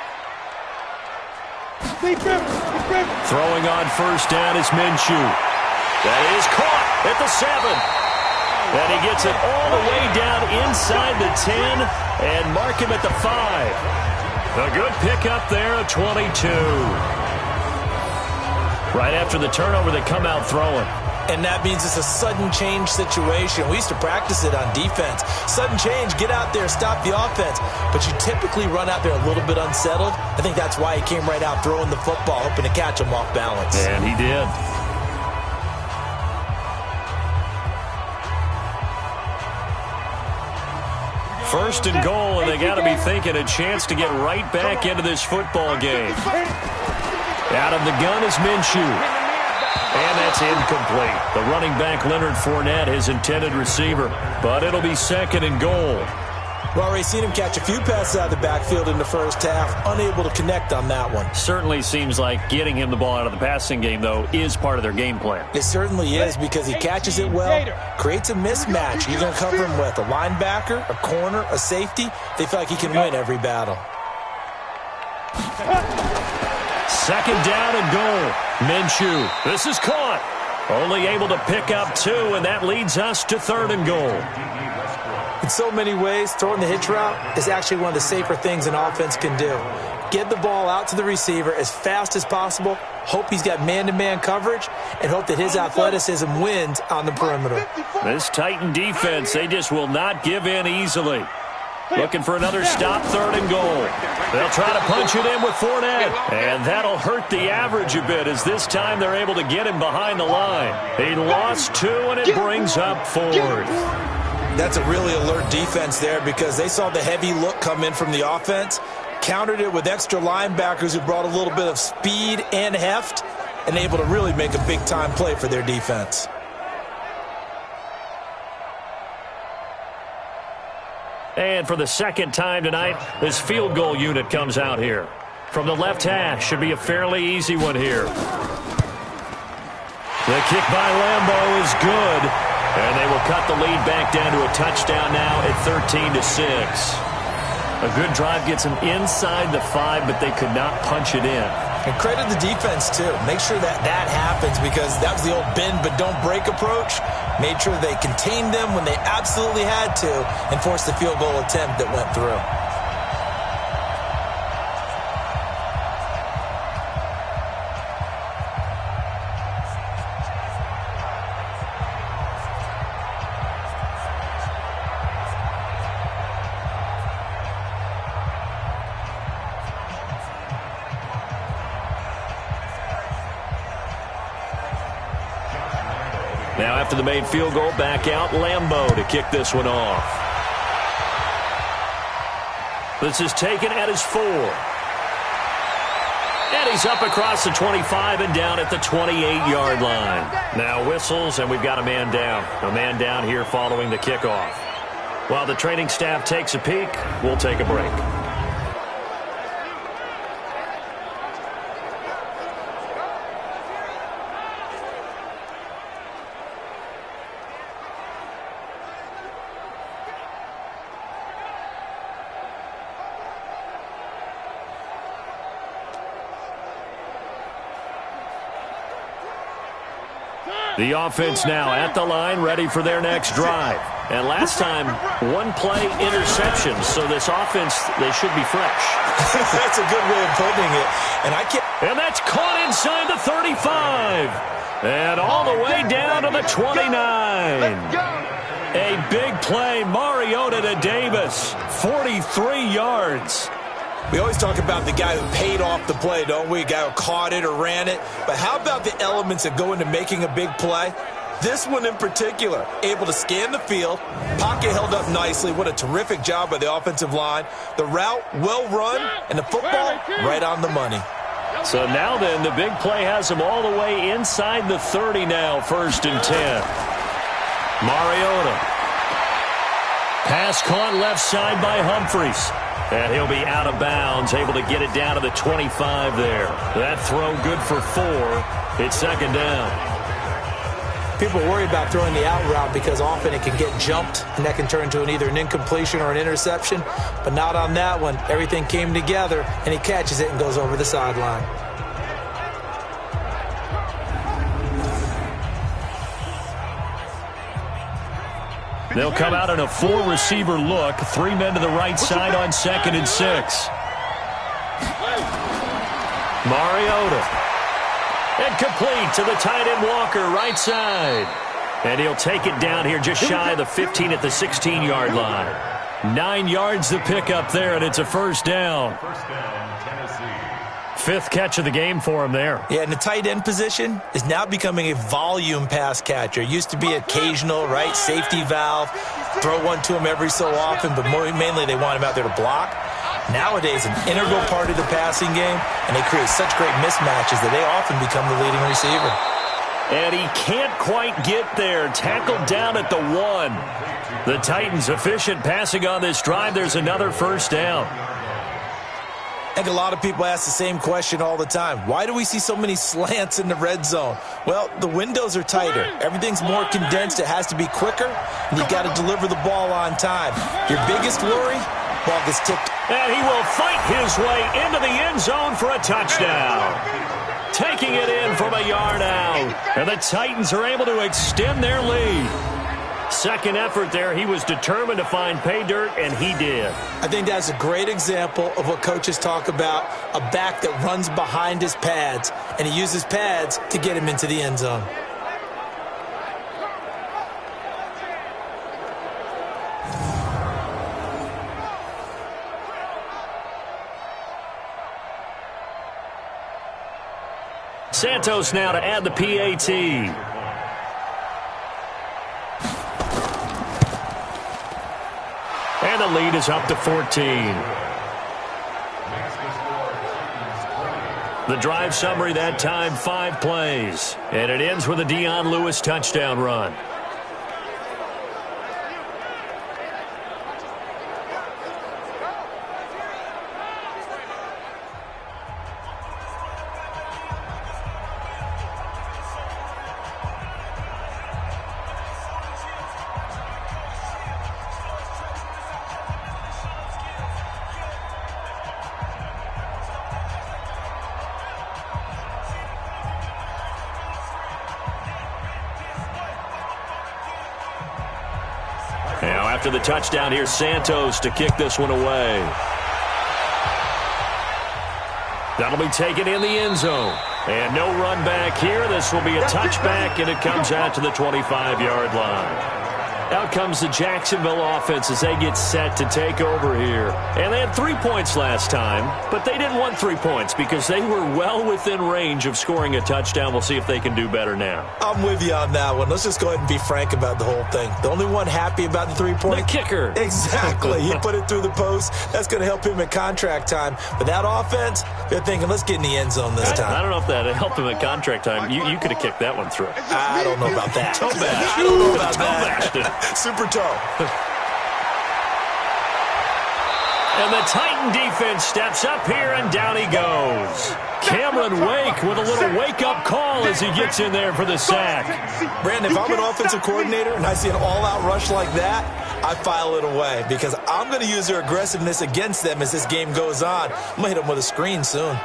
Throwing on first down is Minshew. That is caught at the 7. And he gets it all the way down inside the 10 and mark him at the 5. A good pickup there of 22. Right after the turnover, they come out throwing. And that means it's a sudden change situation. We used to practice it on defense. Sudden change, get out there, stop the offense. But you typically run out there a little bit unsettled. I think that's why he came right out throwing the football, hoping to catch him off balance. And he did. First and goal, and they got to be thinking a chance to get right back into this football game. Out of the gun is Minshew. And that's incomplete. The running back, Leonard Fournette, his intended receiver. But it'll be second and goal. We've already seen him catch a few passes out of the backfield in the first half. Unable to connect on that one. Certainly seems like getting him the ball out of the passing game, though, is part of their game plan. It certainly is, because he catches it well, creates a mismatch. You're going to cover him with a linebacker, a corner, a safety. They feel like he can win every battle. Second down and goal. Minshew. This is caught. Only able to pick up 2, and that leads us to third and goal. In so many ways, throwing the hitch route is actually one of the safer things an offense can do. Get the ball out to the receiver as fast as possible, hope he's got man-to-man coverage, and hope that his athleticism wins on the perimeter. This Titan defense, they just will not give in easily. Looking for another stop, third and goal. They'll try to punch it in with Fournette. And that'll hurt the average a bit, as this time they're able to get him behind the line. He lost 2, and it brings up 4th. That's a really alert defense there, because they saw the heavy look come in from the offense, countered it with extra linebackers who brought a little bit of speed and heft, and able to really make a big-time play for their defense. And for the second time tonight, this field goal unit comes out here. From the left hash, should be a fairly easy one here. The kick by Lambeau is good. And they will cut the lead back down to a touchdown now at 13-6. A good drive gets them inside the 5, but they could not punch it in. And credit the defense, too. Make sure that happens, because that was the old bend but don't break approach. Made sure they contained them when they absolutely had to and forced the field goal attempt that went through. Now after the made field goal, back out Lambeau to kick this one off. This is taken at his 4. And he's up across the 25 and down at the 28-yard line. Now whistles, and we've got a man down. A man down here following the kickoff. While the training staff takes a peek, we'll take a break. The offense now at the line, ready for their next drive. And last time, one-play interception. So this offense, they should be fresh. That's a good way of putting it. And that's caught inside the 35. And all the way down to the 29. A big play, Mariota to Davis. 43 yards. We always talk about the guy who paid off the play, don't we? A guy who caught it or ran it. But how about the elements that go into making a big play? This one in particular, able to scan the field, pocket held up nicely. What a terrific job by the offensive line. The route, well run, and the football right on the money. So now then, the big play has him all the way inside the 30 now, 1st and 10. Mariota. Pass caught left side by Humphries. And he'll be out of bounds, able to get it down to the 25 there. That throw good for 4. It's second down. People worry about throwing the out route because often it can get jumped, and that can turn into either an incompletion or an interception. But not on that one. Everything came together, and he catches it and goes over the sideline. They'll come out in a 4-receiver look. 3 men to the right side on 2nd and 6. Mariota. And complete to the tight end Walker, right side. And he'll take it down here just shy of the 15 at the 16-yard line. 9 yards to pick up there, and it's a first down. 5th catch of the game for him there. Yeah, and the tight end position is now becoming a volume pass catcher. It used to be occasional, right? Safety valve. Throw one to him every so often, but mainly they want him out there to block. Nowadays, an integral part of the passing game, and they create such great mismatches that they often become the leading receiver. And he can't quite get there. Tackled down at the 1. The Titans efficient passing on this drive. There's another first down. I think a lot of people ask the same question all the time. Why do we see so many slants in the red zone? Well, the windows are tighter. Everything's more condensed. It has to be quicker, and you've got to deliver the ball on time. Your biggest worry? Ball gets tipped. And he will fight his way into the end zone for a touchdown. Taking it in from a yard out. And the Titans are able to extend their lead. Second effort there. He was determined to find pay dirt, and he did. I think that's a great example of what coaches talk about, a back that runs behind his pads, and he uses pads to get him into the end zone. Santos now to add the PAT. And the lead is up to 14. The drive summary that time, 5 plays. And it ends with a Dion Lewis touchdown run. Now after the touchdown, here's Santos to kick this one away. That'll be taken in the end zone. And no run back here. This will be a touchback, and it comes out to the 25-yard line. Out comes the Jacksonville offense as they get set to take over here. And they had 3 points last time, but they didn't want 3 points because they were well within range of scoring a touchdown. We'll see if they can do better now. I'm with you on that one. Let's just go ahead and be frank about the whole thing. The only one happy about the 3-point? The kicker. Exactly. He put it through the post. That's going to help him at contract time. But that offense, they're thinking, let's get in the end zone this time. I don't know if that helped him at contract time. You could have kicked that one through. I don't know about that. Toe bash. I don't know about that. Super toe. And the Titan defense steps up here, and down he goes. Cameron Wake with a little wake-up call as he gets in there for the sack. Brandon, if I'm an offensive coordinator and I see an all-out rush like that, I file it away because I'm going to use their aggressiveness against them as this game goes on. I'm going to hit them with a screen soon.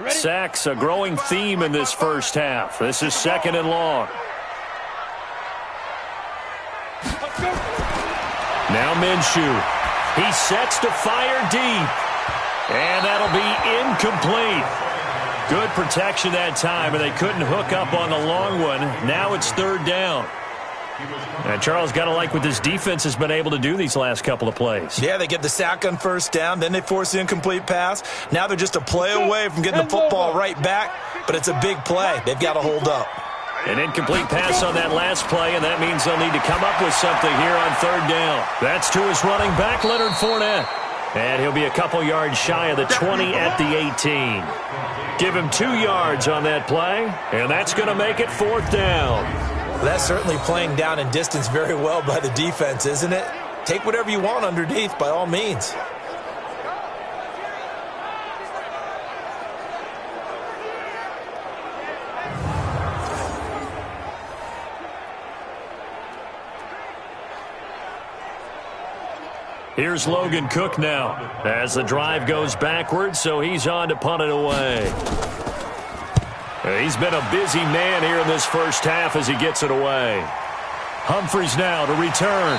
Sacks, a growing theme in this first half. This is 2nd and long. Now Minshew. He sets to fire deep. And that'll be incomplete. Good protection that time, and they couldn't hook up on the long one. Now it's 3rd down. And Charles, got to like what this defense has been able to do these last couple of plays. Yeah, they get the sack on first down, then they force the incomplete pass. Now they're just a play away from getting the football right back, but it's a big play. They've got to hold up. An incomplete pass on that last play, and that means they'll need to come up with something here on third down. That's to his running back, Leonard Fournette. And he'll be a couple yards shy of the 20 at the 18. Give him 2 yards on that play, and that's going to make it fourth down. Well, that's certainly playing down in distance very well by the defense, isn't it? Take whatever you want underneath, by all means. Here's Logan Cook now as the drive goes backwards, so he's on to punt it away. He's been a busy man here in this first half as he gets it away. Humphries now to return.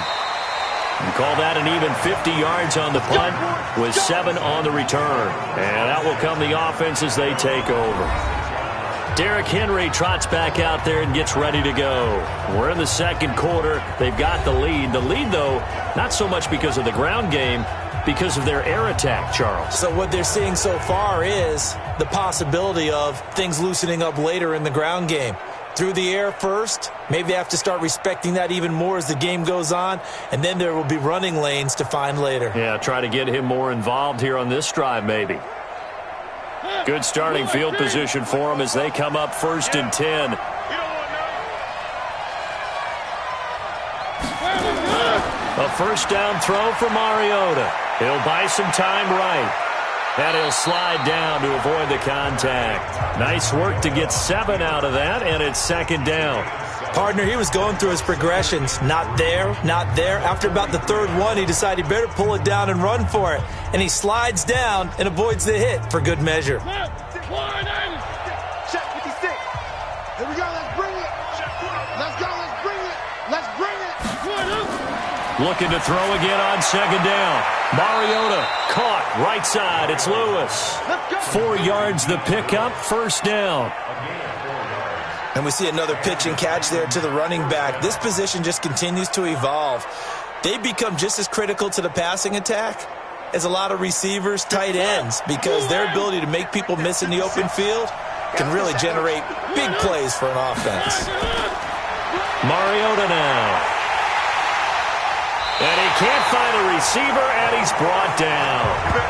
And call that an even 50 yards on the punt with 7 on the return. And out will come the offense as they take over. Derrick Henry trots back out there and gets ready to go. We're in the second quarter. They've got the lead. The lead, though, not so much because of the ground game, because of their air attack, Charles. So what they're seeing so far is the possibility of things loosening up later in the ground game. Through the air first, maybe they have to start respecting that even more as the game goes on, and then there will be running lanes to find later. Yeah, try to get him more involved here on this drive maybe. Good starting field position for them as they come up 1st and 10. A first down throw for Mariota. He'll buy some time right. And he'll slide down to avoid the contact. Nice work to get 7 out of that, and it's 2nd down. Partner, he was going through his progressions. Not there, not there. After about the 3rd one, he decided he better pull it down and run for it. And he slides down and avoids the hit for good measure. Check 56. Here we go. Let's bring it. Let's go. Let's bring it. Let's bring it. Looking to throw again on 2nd down. Mariota caught right side. It's Lewis. 4 yards the pickup, 1st down. And we see another pitch and catch there to the running back. This position just continues to evolve. They become just as critical to the passing attack as a lot of receivers, tight ends, because their ability to make people miss in the open field can really generate big plays for an offense. Mariota now. And he can't find a receiver, and he's brought down.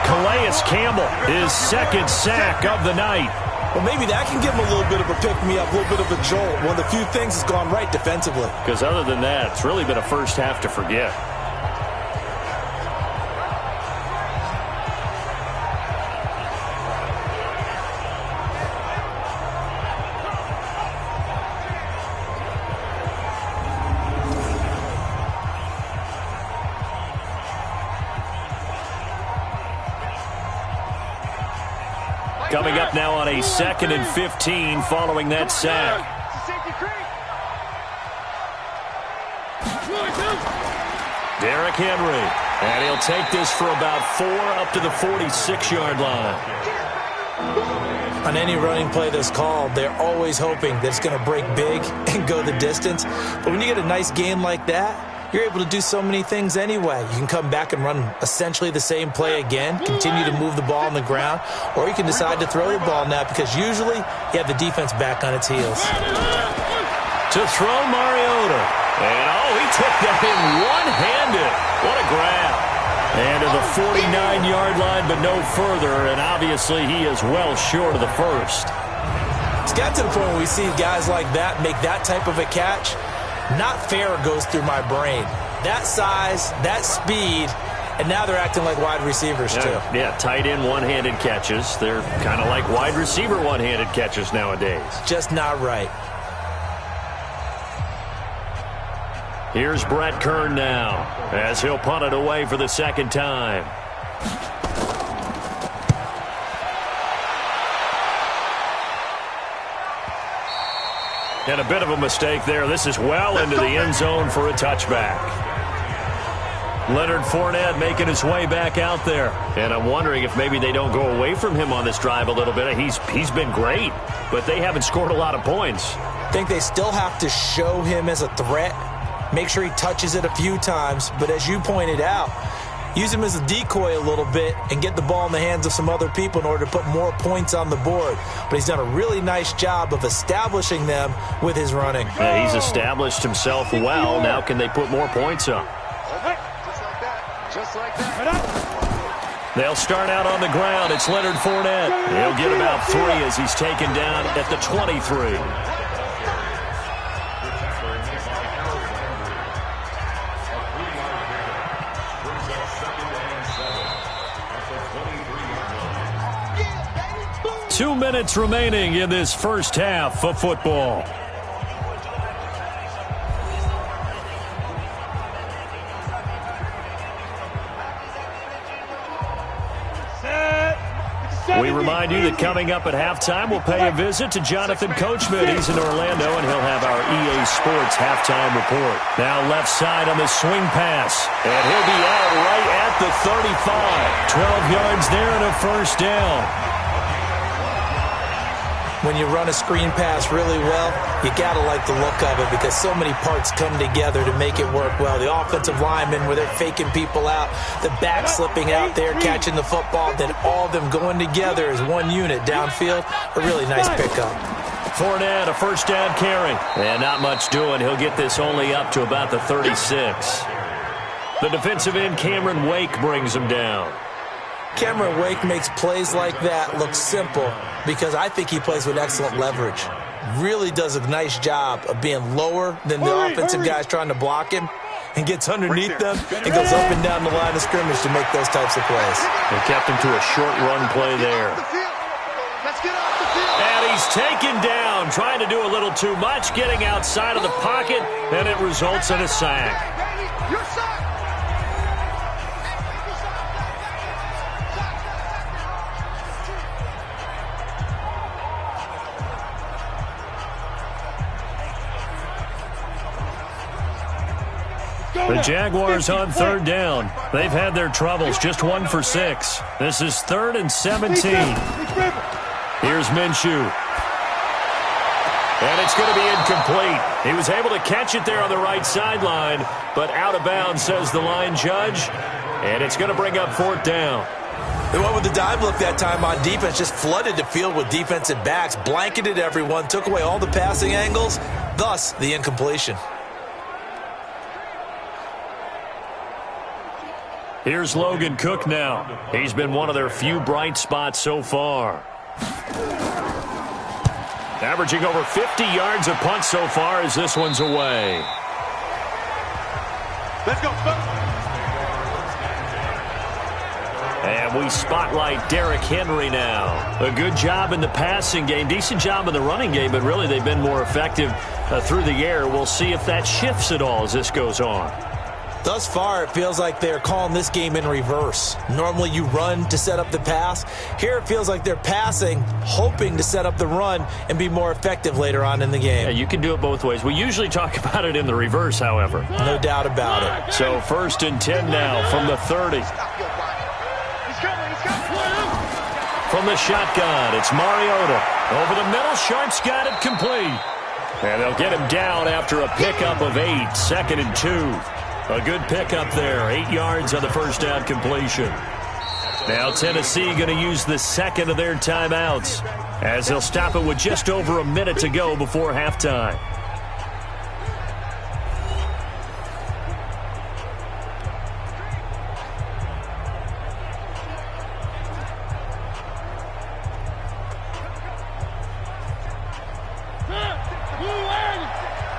Calais Campbell, his 2nd sack of the night. Well, maybe that can give him a little bit of a pick-me-up, a little bit of a jolt. One of the few things that's gone right defensively. Because other than that, it's really been a first half to forget. Coming up now on a 2nd and 15 following that sack. Derrick Henry. And he'll take this for about 4 up to the 46-yard line. On any running play that's called, they're always hoping that it's going to break big and go the distance. But when you get a nice game like that, you're able to do so many things anyway. You can come back and run essentially the same play again, continue to move the ball on the ground, or you can decide to throw the ball now because usually you have the defense back on its heels. To throw Mariota. And, he took that in one-handed. What a grab. And to the 49-yard line, but no further, and obviously he is well short of the first. It's got to the point where we see guys like that make that type of a catch. Not fair goes through my brain. That size, that speed, and now they're acting like wide receivers too. Yeah, tight end one-handed catches. They're kind of like wide receiver one-handed catches nowadays. Just not right. Here's Brett Kern now as he'll punt it away for the 2nd time. And a bit of a mistake there. This is well into the end zone for a touchback. Leonard Fournette making his way back out there. And I'm wondering if maybe they don't go away from him on this drive a little bit. He's been great, but they haven't scored a lot of points. I think they still have to show him as a threat make sure he touches it a few times. But as you pointed out, use him as a decoy a little bit and get the ball in the hands of some other people in order to put more points on the board. But he's done a really nice job of establishing them with his running. Yeah, he's established himself well. Now can they put more points up? Just like that. They'll start out on the ground. It's Leonard Fournette. He'll get about 3 as he's taken down at the 23. Two minutes remaining in this first half of football. We remind you that coming up at halftime, we'll pay a visit to Jonathan Coachman. He's in Orlando, and he'll have our EA Sports halftime report. Now left side on the swing pass, and he'll be out right at the 35. 12 yards there and a first down. When you run a screen pass really well, you got to like the look of it because so many parts come together to make it work well. The offensive linemen where they're faking people out, the back slipping out there, catching the football, then all of them going together as one unit downfield. A really nice pickup. Fournette, a first down carry. And not much doing. He'll get this only up to about the 36. The defensive end, Cameron Wake, brings him down. Cameron Wake makes plays like that look simple because I think he plays with excellent leverage. Really does a nice job of being lower than the offensive guys trying to block him and gets underneath them and goes up and down the line of scrimmage to make those types of plays. They kept him to a short run play there. Let's get off the field. And he's taken down, trying to do a little too much, getting outside of the pocket, and it results in a sack. You're sacked. The Jaguars on third down. They've had their troubles, just 1 for 6. This is 3rd and 17. Here's Minshew. And it's going to be incomplete. He was able to catch it there on the right sideline, but out of bounds, says the line judge. And it's going to bring up 4th down. They went with the dive look that time on defense, just flooded the field with defensive backs, blanketed everyone, took away all the passing angles, thus the incompletion. Here's Logan Cook now. He's been one of their few bright spots so far. Averaging over 50 yards a punt so far as this one's away. Let's go. And we spotlight Derrick Henry now. A good job in the passing game, decent job in the running game, but really they've been more effective through the air. We'll see if that shifts at all as this goes on. Thus far, it feels like they're calling this game in reverse. Normally you run to set up the pass. Here it feels like they're passing, hoping to set up the run and be more effective later on in the game. Yeah, you can do it both ways. We usually talk about it in the reverse, however. No doubt about it. So 1st and 10 now from the 30. From the shotgun, it's Mariota. Over the middle, Sharp's got it complete. And they'll get him down after a pickup of 8, 2nd and 2. A good pickup there, 8 yards on the first down completion. Now Tennessee going to use the second of their timeouts as they'll stop it with just over a minute to go before halftime.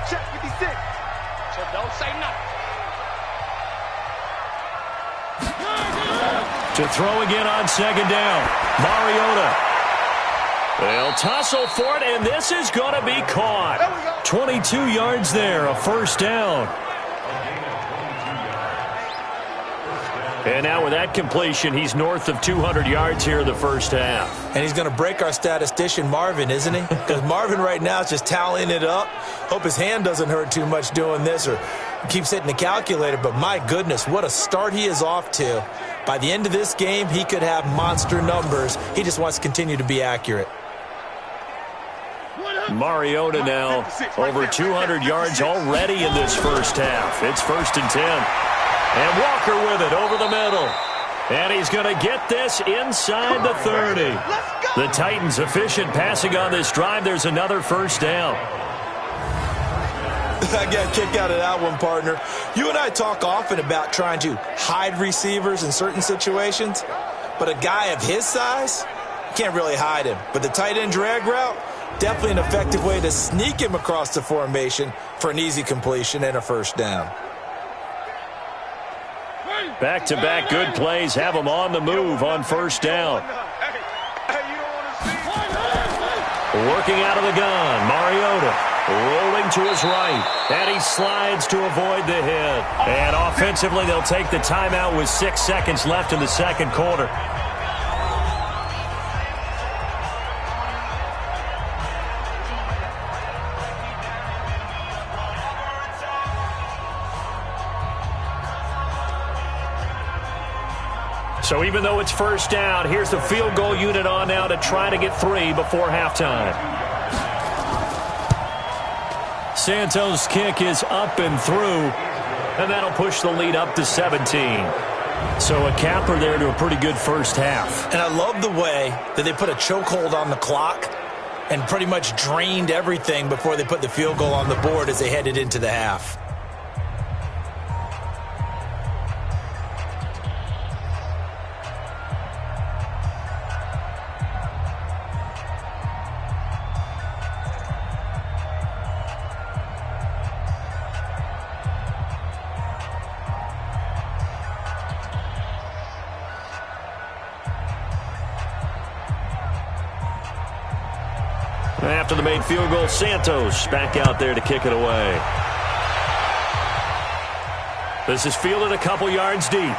Check 56. So don't say nothing. To throw again on 2nd down, Mariota. They'll tussle for it, and this is going to be caught. 22 yards there, a first down. And now with that completion, he's north of 200 yards here in the first half. And he's going to break our statistician, Marvin, isn't he? Because Marvin right now is just tallying it up. Hope his hand doesn't hurt too much doing this or keeps hitting the calculator. But my goodness, what a start he is off to. By the end of this game, he could have monster numbers. He just wants to continue to be accurate. Mariota now over 200 yards already in this first half. It's 1st and 10. And Walker with it over the middle. And he's going to get this inside the 30. The Titans efficient passing on this drive. There's another first down. I got a kick out of that one, partner. You and I talk often about trying to hide receivers in certain situations, but a guy of his size, you can't really hide him. But the tight end drag route, definitely an effective way to sneak him across the formation for an easy completion and a first down. Back-to-back good plays have him on the move on first down. Working out of the gun, Mariota rolling to his right, and he slides to avoid the hit. And offensively, they'll take the timeout with 6 seconds left in the second quarter. So even though it's first down, here's the field goal unit on now to try to get 3 before halftime. Santos' kick is up and through, and that'll push the lead up to 17. So a capper there to a pretty good first half. And I love the way that they put a chokehold on the clock and pretty much drained everything before they put the field goal on the board as they headed into the half. After the made field goal, Santos back out there to kick it away. This is fielded a couple yards deep.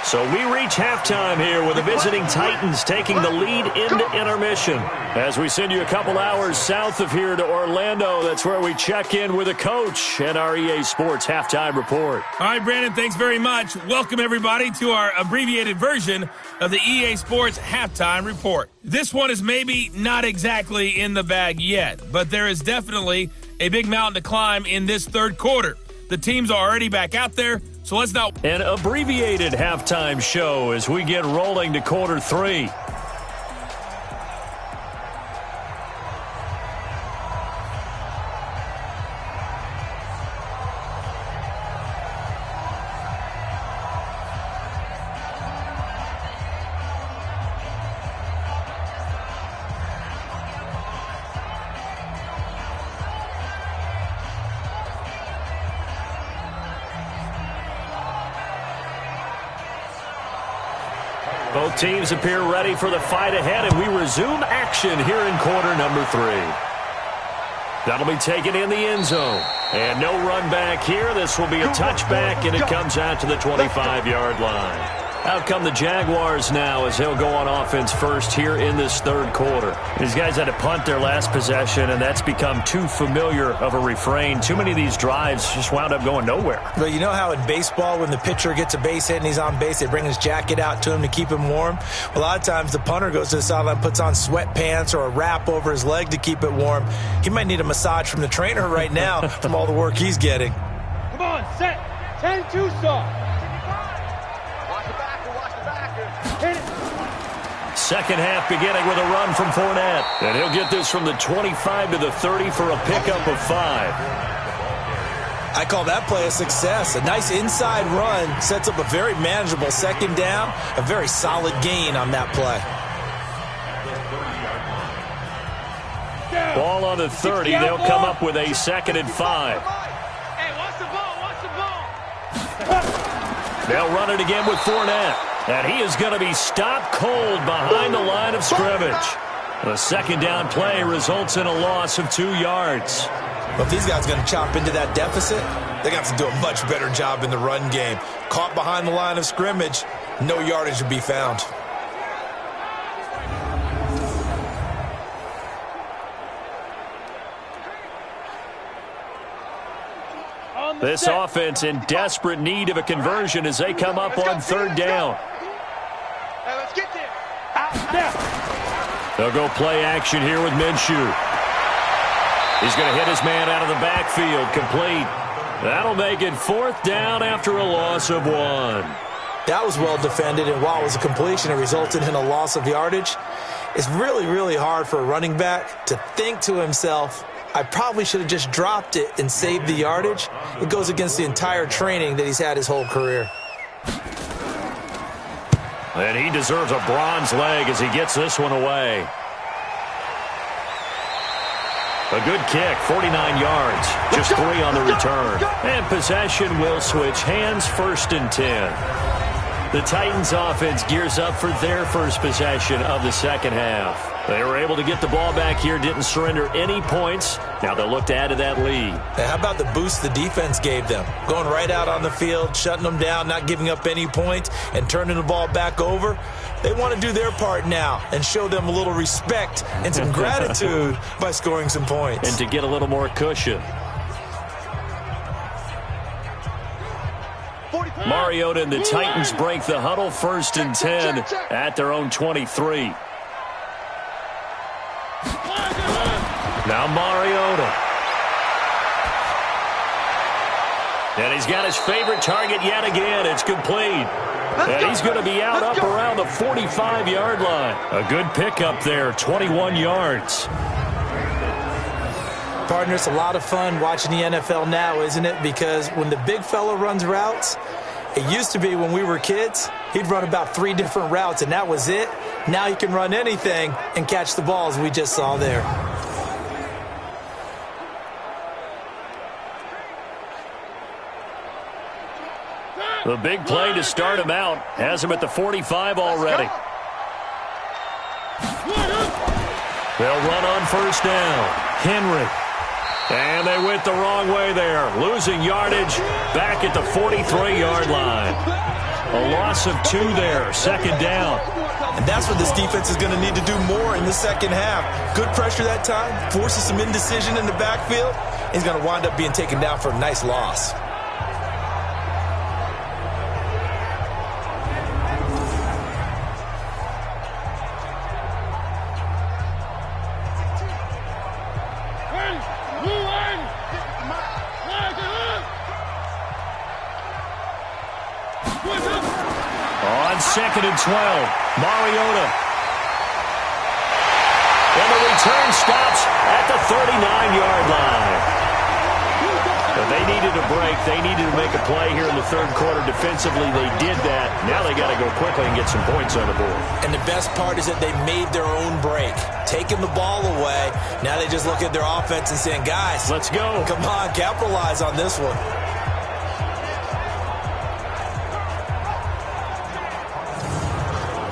So we reach halftime here with the visiting Titans taking the lead into intermission. As we send you a couple hours south of here to Orlando, that's where we check in with the coach and our EA Sports halftime report. All right, Brandon, thanks very much. Welcome, everybody, to our abbreviated version of the EA Sports halftime report. This one is maybe not exactly in the bag yet, but there is definitely a big mountain to climb in this third quarter. The teams are already back out there, so let's not... An abbreviated halftime show as we get rolling to quarter 3. Both teams appear ready for the fight ahead, and we resume action here in quarter number 3. That'll be taken in the end zone. And no run back here. This will be a touchback, and it comes out to the 25-yard line. Out come the Jaguars now as they'll go on offense first here in this third quarter. These guys had to punt their last possession, and that's become too familiar of a refrain. Too many of these drives just wound up going nowhere. But you know how in baseball, when the pitcher gets a base hit and he's on base, they bring his jacket out to him to keep him warm? A lot of times the punter goes to the sideline, puts on sweatpants or a wrap over his leg to keep it warm. He might need a massage from the trainer right now from all the work he's getting. Come on, set. 10-2 stop. Second half beginning with a run from Fournette. And he'll get this from the 25 to the 30 for a pickup of 5. I call that play a success. A nice inside run sets up a very manageable second down, a very solid gain on that play. Ball on the 30. They'll come up with a 2nd and 5. Hey, watch the ball, watch the ball. They'll run it again with Fournette. And he is going to be stopped cold behind the line of scrimmage. The second down play results in a loss of 2 yards. But if these guys are going to chop into that deficit, they're going to have to do a much better job in the run game. Caught behind the line of scrimmage, no yardage to be found. This offense in desperate need of a conversion as they come up on third down. Hey, let's get there. Out, there. They'll go play action here with Minshew. He's going to hit his man out of the backfield, complete. That'll make it 4th down after a loss of 1. That was well defended, and while it was a completion, it resulted in a loss of yardage. It's really, really hard for a running back to think to himself, I probably should have just dropped it and saved the yardage. It goes against the entire training that he's had his whole career. And he deserves a bronze leg as he gets this one away. A good kick, 49 yards, just 3 on the return. And possession will switch hands, 1st and 10. The Titans offense gears up for their first possession of the second half. They were able to get the ball back here, didn't surrender any points. Now they'll look to add to that lead. Now, how about the boost the defense gave them? Going right out on the field, shutting them down, not giving up any points, and turning the ball back over. They want to do their part now and show them a little respect and some gratitude by scoring some points. And to get a little more cushion. Mariota and the Titans break the huddle, 1st and 10 at their own 23. Now Mariota. And he's got his favorite target yet again. It's complete. And he's going to be out up around the 45-yard line. A good pickup there, 21 yards. Partner, it's a lot of fun watching the NFL now, isn't it? Because when the big fella runs routes, it used to be when we were kids, he'd run about 3 different routes, and that was it. Now he can run anything and catch the balls we just saw there. The big play to start him out has him at the 45 already. They'll run on 1st down. Henry. And they went the wrong way there. Losing yardage back at the 43-yard line. A loss of 2 there. 2nd down. And that's what this defense is going to need to do more in the second half. Good pressure that time. Forces some indecision in the backfield. He's going to wind up being taken down for a nice loss. On 2nd and 12, Mariota. And the return stops at the 39-yard line. But they needed a break. They needed to make a play here in the 3rd quarter. Defensively, they did that. Now they got to go quickly and get some points on the board. And the best part is that they made their own break. Taking the ball away. Now they just look at their offense and saying, guys, let's go. Come on, capitalize on this one.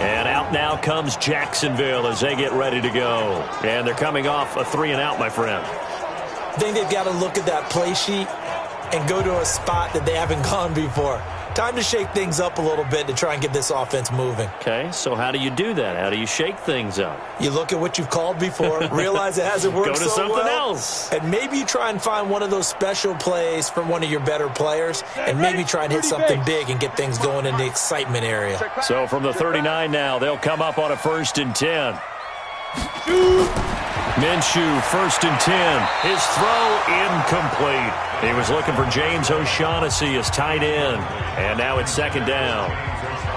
And out now comes Jacksonville as they get ready to go. And they're coming off a 3-and-out, my friend. I think they've got to look at that play sheet and go to a spot that they haven't gone before. Time to shake things up a little bit to try and get this offense moving. Okay, so how do you do that? How do you shake things up? You look at what you've called before, realize it hasn't worked so well. Go to something else. And maybe you try and find one of those special plays from one of your better players, and maybe try and hit something big and get things going in the excitement area. So from the 39 now, they'll come up on a 1st and 10. Minshew, 1st and 10. His throw incomplete. He was looking for James O'Shaughnessy as tight end. And now it's 2nd down.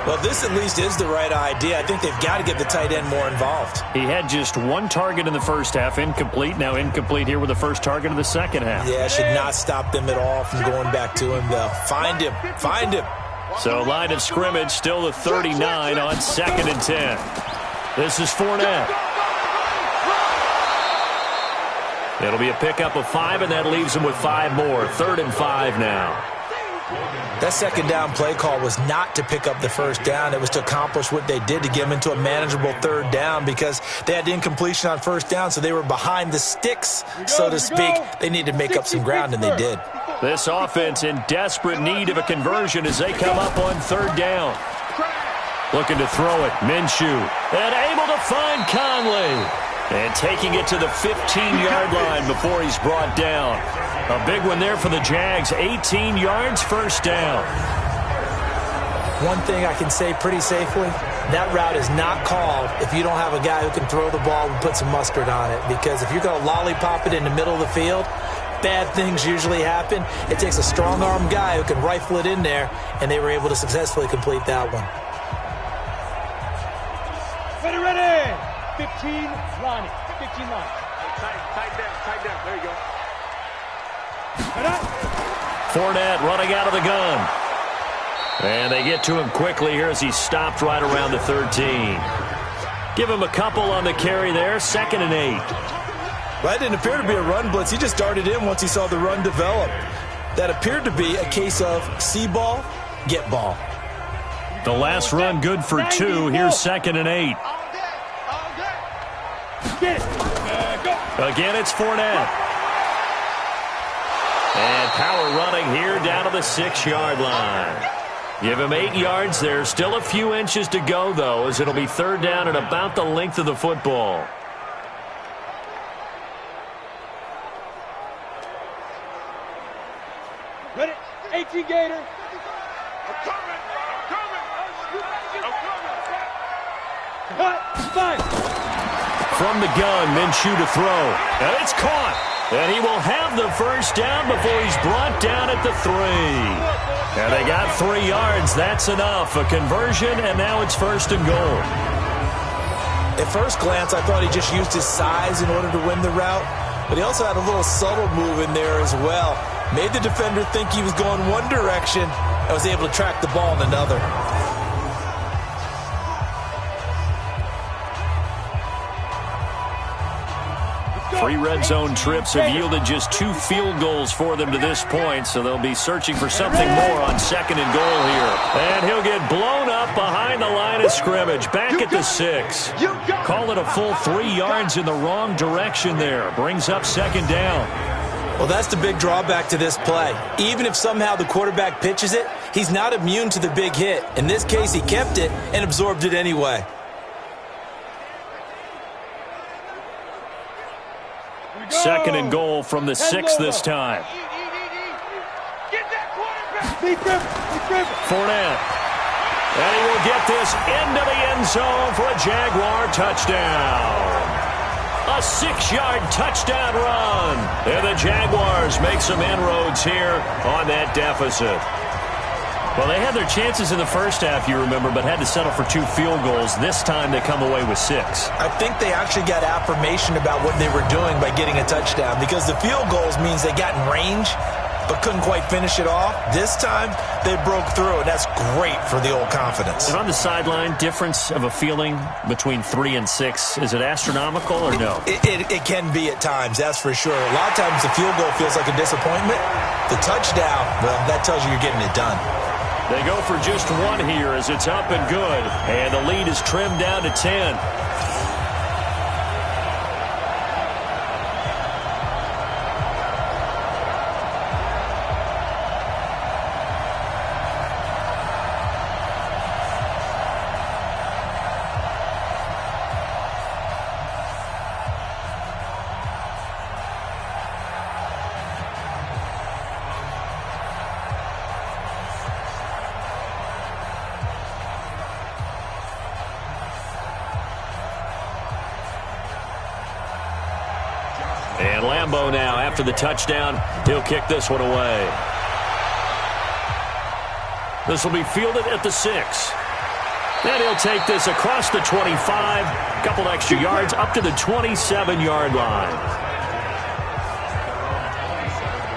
Well, this at least is the right idea. I think they've got to get the tight end more involved. He had just 1 target in the first half, incomplete. Now incomplete here with the first target of the second half. Yeah, should not stop them at all from going back to him, though. Find him. Find him. So line of scrimmage still the 39 on 2nd and 10. This is Fournette. It'll be a pickup of 5, and that leaves him with 5 more. 3rd and 5 now. That 2nd down play call was not to pick up the 1st down. It was to accomplish what they did to get them into a manageable 3rd down because they had incompletion on 1st down, so they were behind the sticks, so to speak. They needed to make up some ground, and they did. This offense in desperate need of a conversion as they come up on 3rd down. Looking to throw it, Minshew. And able to find Conley. And taking it to the 15-yard line before he's brought down. A big one there for the Jags. 18 yards, 1st down. one thing I can say pretty safely, that route is not called if you don't have a guy who can throw the ball and put some mustard on it. Because if you're going to lollipop it in the middle of the field, bad things usually happen. It takes a strong-arm guy who can rifle it in there, and they were able to successfully complete that one. Ready. 15 line. 15 line. Tight down. There you go. Fournette running out of the gun. And they get to him quickly here as he stopped right around the 13. Give him a couple on the carry there. 2nd and 8. Well, that didn't appear to be a run blitz. He just darted in once he saw the run develop. That appeared to be a case of see ball, get ball. The last run good for 2. Here's 2nd and 8. Again, it's Fournette. And power running here down to the 6-yard line. Give him 8 yards there. Still a few inches to go, though, as it'll be 3rd down at about the length of the football. Ready? 18 Gator. Five. From the gun, Minshew to throw. And it's caught. And he will have the first down before he's brought down at the 3. And they got 3 yards. That's enough. A conversion, and now it's 1st and goal. At first glance, I thought he just used his size in order to win the route. But he also had a little subtle move in there as well. Made the defender think he was going one direction and was able to track the ball in another. 3 red zone trips have yielded just 2 field goals for them to this point, so they'll be searching for something more on 2nd and goal here. And he'll get blown up behind the line of scrimmage, back at the 6. Call it a full 3 yards in the wrong direction there. Brings up 2nd down. Well, that's the big drawback to this play. Even if somehow the quarterback pitches it, he's not immune to the big hit. In this case, he kept it and absorbed it anyway. Second and goal from the 6 this time. Fournette. And he will get this into the end zone for a Jaguar touchdown. A 6-yard touchdown run. And the Jaguars make some inroads here on that deficit. Well, they had their chances in the first half, you remember, but had to settle for 2 field goals. This time they come away with 6. I think they actually got affirmation about what they were doing by getting a touchdown, because the field goals means they got in range but couldn't quite finish it off. This time they broke through, and that's great for the old confidence. And on the sideline, difference of a feeling between 3 and 6, is it astronomical or no? It can be at times, that's for sure. A lot of times the field goal feels like a disappointment. The touchdown, well, that tells you you're getting it done. They go for just 1 here as it's up and good. And the lead is trimmed down to 10. And Lambeau now, after the touchdown, he'll kick this one away. This will be fielded at the 6. And he'll take this across the 25, a couple extra yards, up to the 27-yard line.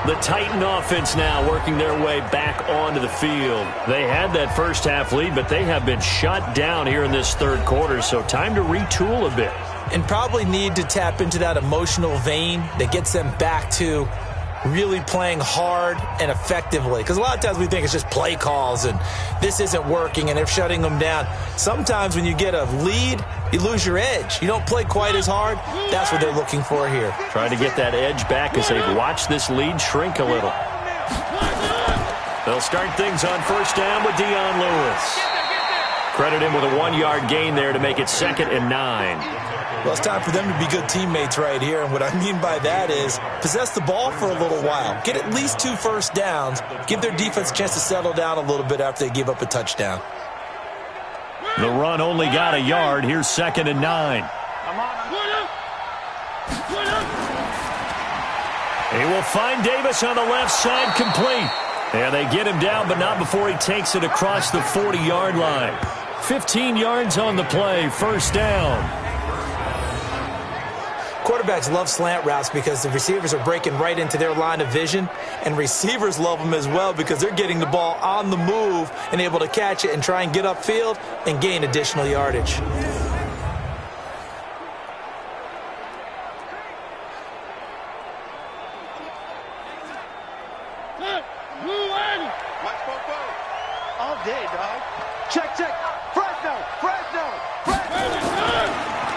The Titan offense now working their way back onto the field. They had that first half lead, but they have been shut down here in this 3rd quarter, so time to retool a bit. And probably need to tap into that emotional vein that gets them back to really playing hard and effectively. Because a lot of times we think it's just play calls and this isn't working and they're shutting them down. Sometimes when you get a lead, you lose your edge. You don't play quite as hard. That's what they're looking for here. Trying to get that edge back as they've watched this lead shrink a little. They'll start things on 1st down with Dion Lewis. Credit him with a 1-yard gain there to make it 2nd and 9. Well, it's time for them to be good teammates right here. And what I mean by that is possess the ball for a little while. Get at least 2 first downs. Give their defense a chance to settle down a little bit after they give up a touchdown. The run only got a yard. Here's 2nd and 9. He will find Davis on the left side, complete. And they get him down, but not before he takes it across the 40-yard line. 15 yards on the play, first down. Quarterbacks love slant routes because the receivers are breaking right into their line of vision, and receivers love them as well because they're getting the ball on the move and able to catch it and try and get upfield and gain additional yardage. All day, dog. Check, check. Fresno.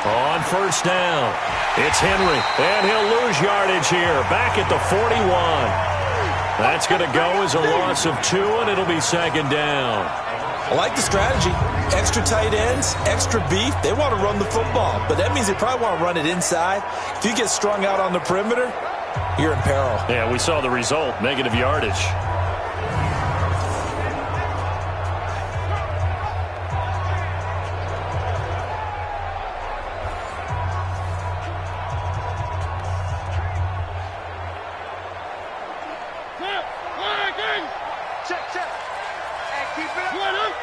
On first down, it's Henry, and he'll lose yardage here, back at the 41. That's going to go as a loss of 2, and it'll be 2nd down. I like the strategy. Extra tight ends, extra beef. They want to run the football, but that means they probably want to run it inside. If you get strung out on the perimeter, you're in peril. Yeah, we saw the result, negative yardage. Check. And keep it up.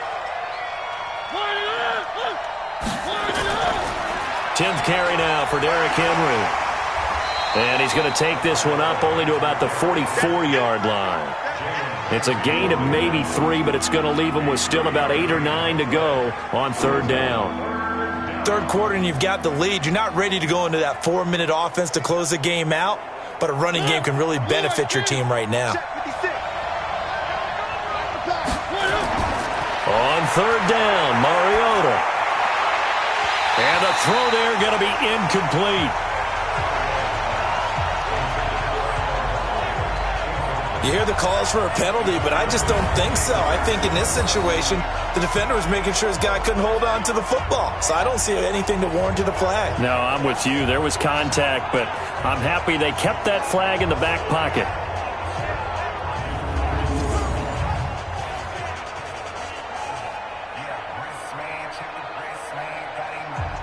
10th carry now for Derrick Henry. And he's going to take this one up only to about the 44-yard line. It's a gain of maybe 3, but it's going to leave him with still about 8 or 9 to go on 3rd down. Third quarter and you've got the lead. You're not ready to go into that 4-minute offense to close the game out, but a running game can really benefit your team right now. On 3rd down, Mariota. And the throw there going to be incomplete. You hear the calls for a penalty, but I just don't think so. I think in this situation, the defender was making sure his guy couldn't hold on to the football. So I don't see anything to warrant a flag. No, I'm with you. There was contact, but I'm happy they kept that flag in the back pocket.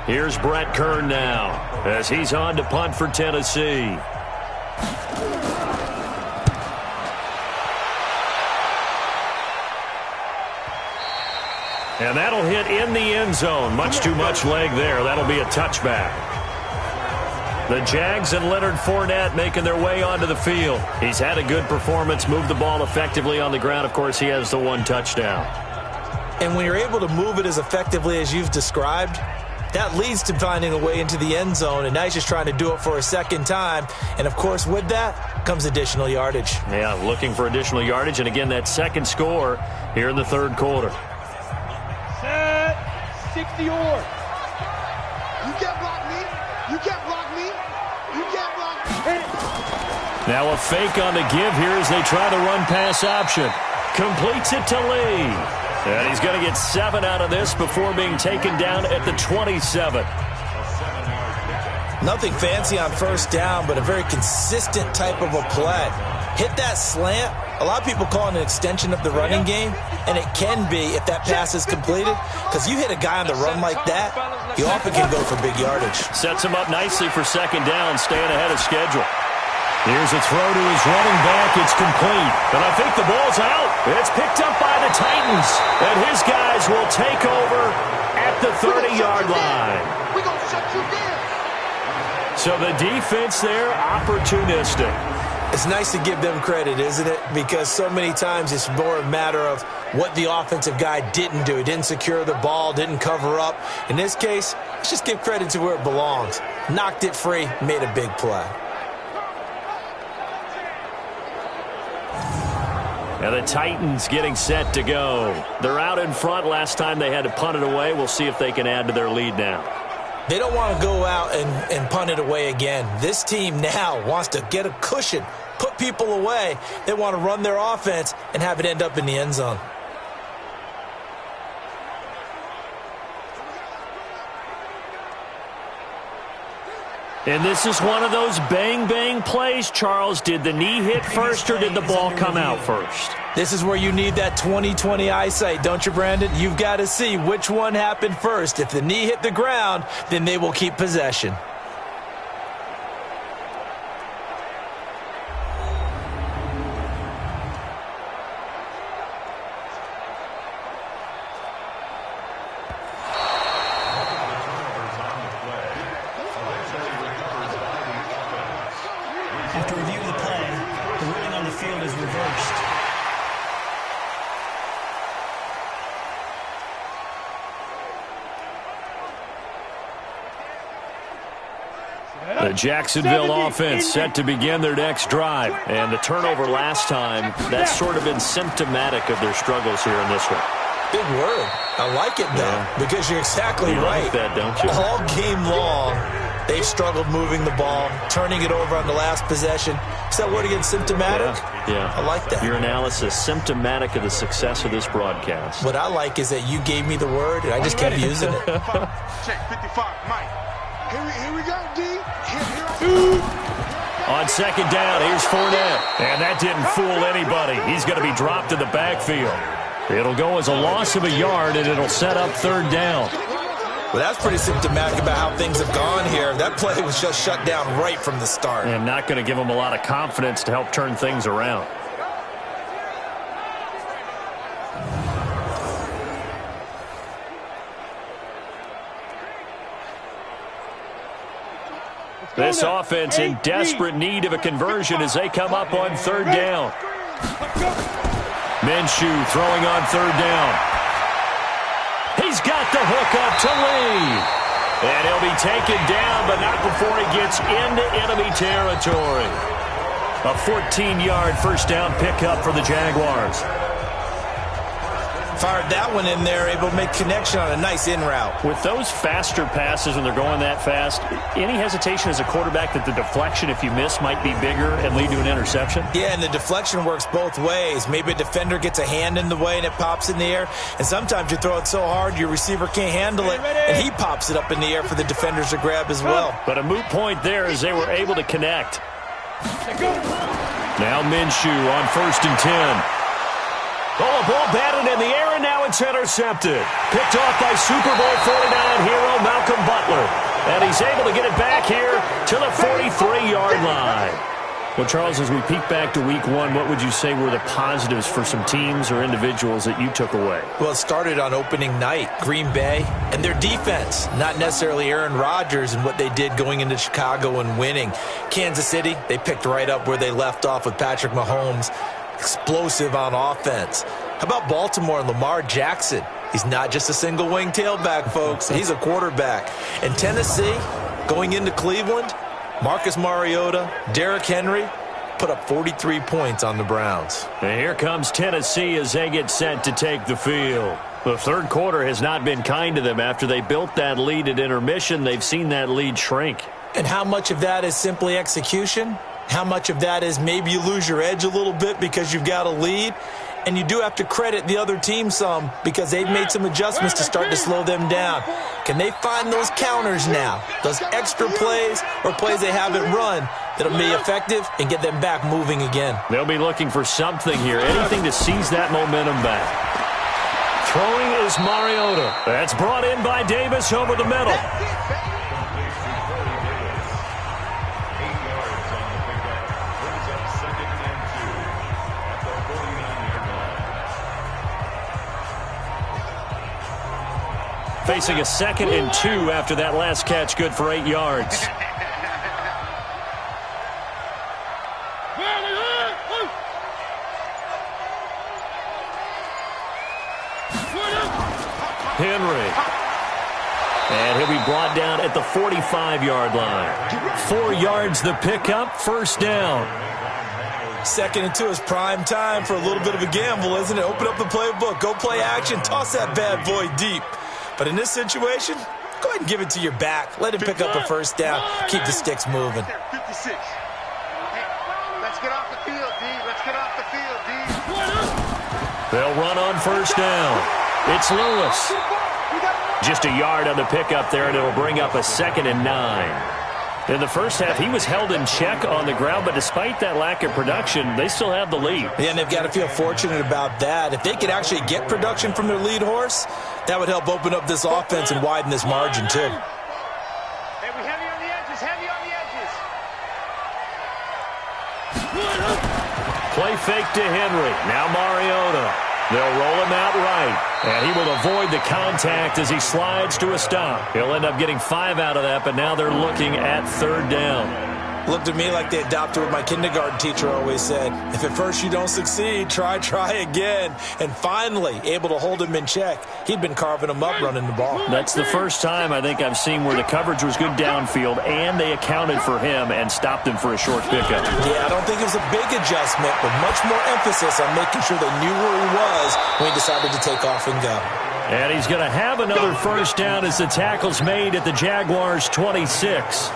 Here's Brett Kern now as he's on to punt for Tennessee. And that'll hit in the end zone. Much too much leg there. That'll be a touchback. The Jags and Leonard Fournette making their way onto the field. He's had a good performance, moved the ball effectively on the ground. Of course, he has the 1 touchdown. And when you're able to move it as effectively as you've described, that leads to finding a way into the end zone, and now he's just trying to do it for a second time. And, of course, with that comes additional yardage. Yeah, looking for additional yardage, and again, that second score here in the 3rd quarter. Set 60 or. You can't block me. You can't block me. You can't block me. Now a fake on the give here as they try the run-pass option. Completes it to Lee. And he's going to get 7 out of this before being taken down at the 27. Nothing fancy on first down, but a very consistent type of a play. Hit that slant. A lot of people call it an extension of the running game, and it can be if that pass is completed, because you hit a guy on the run like that, you often can go for big yardage. Sets him up nicely for second down, staying ahead of schedule. Here's a throw to his running back. It's complete. And I think the ball's out. It's picked up by the Titans. And his guys will take over at the 30-yard line. We're going to shut you down. So the defense there, opportunistic. It's nice to give them credit, isn't it? Because so many times it's more a matter of what the offensive guy didn't do. He didn't secure the ball, didn't cover up. In this case, let's just give credit to where it belongs. Knocked it free, made a big play. And the Titans getting set to go. They're out in front. Last time they had to punt it away. We'll see if they can add to their lead now. They don't want to go out and punt it away again. This team now wants to get a cushion, put people away. They want to run their offense and have it end up in the end zone. And this is one of those bang-bang plays, Charles. Did the knee hit first or did the ball come out first? This is where you need that 20/20 eyesight, don't you, Brandon? You've got to see which one happened first. If the knee hit the ground, then they will keep possession. After review of the play, the ruling on the field is reversed. The Jacksonville offense set to begin their next drive. And the turnover last time, that's sort of been symptomatic of their struggles here in this one. Big word. I like it, though, because you're exactly right. You like that, don't you? All game long, they've struggled moving the ball, turning it over on the last possession. Is that word again, symptomatic? Yeah. I like that. Your analysis, symptomatic of the success of this broadcast. What I like is that you gave me the word, and I just kept using it. Check 55, Mike. Here we go, D. On second down, here's Fournette. And that didn't fool anybody. He's going to be dropped in the backfield. It'll go as a loss of a yard, and it'll set up third down. Well, that's pretty symptomatic about how things have gone here. That play was just shut down right from the start. And not going to give them a lot of confidence to help turn things around. This offense in desperate need of a conversion as they come up on third down. Minshew throwing on third down. He's got the hook up to Lee. And he'll be taken down, but not before he gets into enemy territory. A 14-yard first down pickup for the Jaguars. Fired that one in there, able to make connection on a nice in route. With those faster passes when they're going that fast, any hesitation as a quarterback that the deflection, if you miss, might be bigger and lead to an interception? Yeah, and the deflection works both ways. Maybe a defender gets a hand in the way and it pops in the air. And sometimes you throw it so hard your receiver can't handle it, and he pops it up in the air for the defenders to grab as well. But a moot point there as they were able to connect. Now Minshew on 1st and 10. Oh, a ball batted in the air, and now it's intercepted. Picked off by Super Bowl 49 hero Malcolm Butler. And he's able to get it back here to the 43-yard line. Well, Charles, as we peek back to week one, what would you say were the positives for some teams or individuals that you took away? Well, it started on opening night, Green Bay, and their defense. Not necessarily Aaron Rodgers and what they did going into Chicago and winning. Kansas City, they picked right up where they left off with Patrick Mahomes. Explosive on offense. How about Baltimore and Lamar Jackson? He's not just a single wing tailback, folks. He's a quarterback. And Tennessee, going into Cleveland, Marcus Mariota, Derrick Henry put up 43 points on the Browns. And here comes Tennessee as they get set to take the field. The third quarter has not been kind to them. After they built that lead at intermission, they've seen that lead shrink. And how much of that is simply execution? How much of that is maybe you lose your edge a little bit because you've got a lead? And you do have to credit the other team some because they've made some adjustments to start to slow them down. Can they find those counters now, those extra plays or plays they haven't run that'll be effective and get them back moving again? They'll be looking for something here, anything to seize that momentum back. Throwing is Mariota. That's brought in by Davis over the middle. Facing a 2nd and 2 after that last catch, good for 8 yards. Henry. And he'll be brought down at the 45-yard line. 4 yards the pickup, first down. 2nd and 2 is prime time for a little bit of a gamble, isn't it? Open up the playbook, go play action, toss that bad boy deep. But in this situation, go ahead and give it to your back. Let him pick up a first down. Keep the sticks moving. 56. Let's get off the field, D. Let's get off the field, D. They'll run on first down. It's Lewis. Just a yard on the pickup there, and it'll bring up a 2nd and 9. In the first half, he was held in check on the ground, but despite that lack of production, they still have the lead. Yeah, and they've got to feel fortunate about that. If they could actually get production from their lead horse, that would help open up this offense and widen this margin, too. Hey, we heavy on the edges, heavy on the edges. Play fake to Henry. Now Mariota. They'll roll him out right, and he will avoid the contact as he slides to a stop. He'll end up getting 5 out of that, but now they're looking at third down. Looked at me like they adopted what my kindergarten teacher always said. If at first you don't succeed, try again. And finally, able to hold him in check. He'd been carving him up running the ball. That's the first time I think I've seen where the coverage was good downfield, and they accounted for him and stopped him for a short pickup. Yeah, I don't think it was a big adjustment, but much more emphasis on making sure they knew where he was when he decided to take off and go. And he's going to have another first down as the tackle's made at the Jaguars' 26.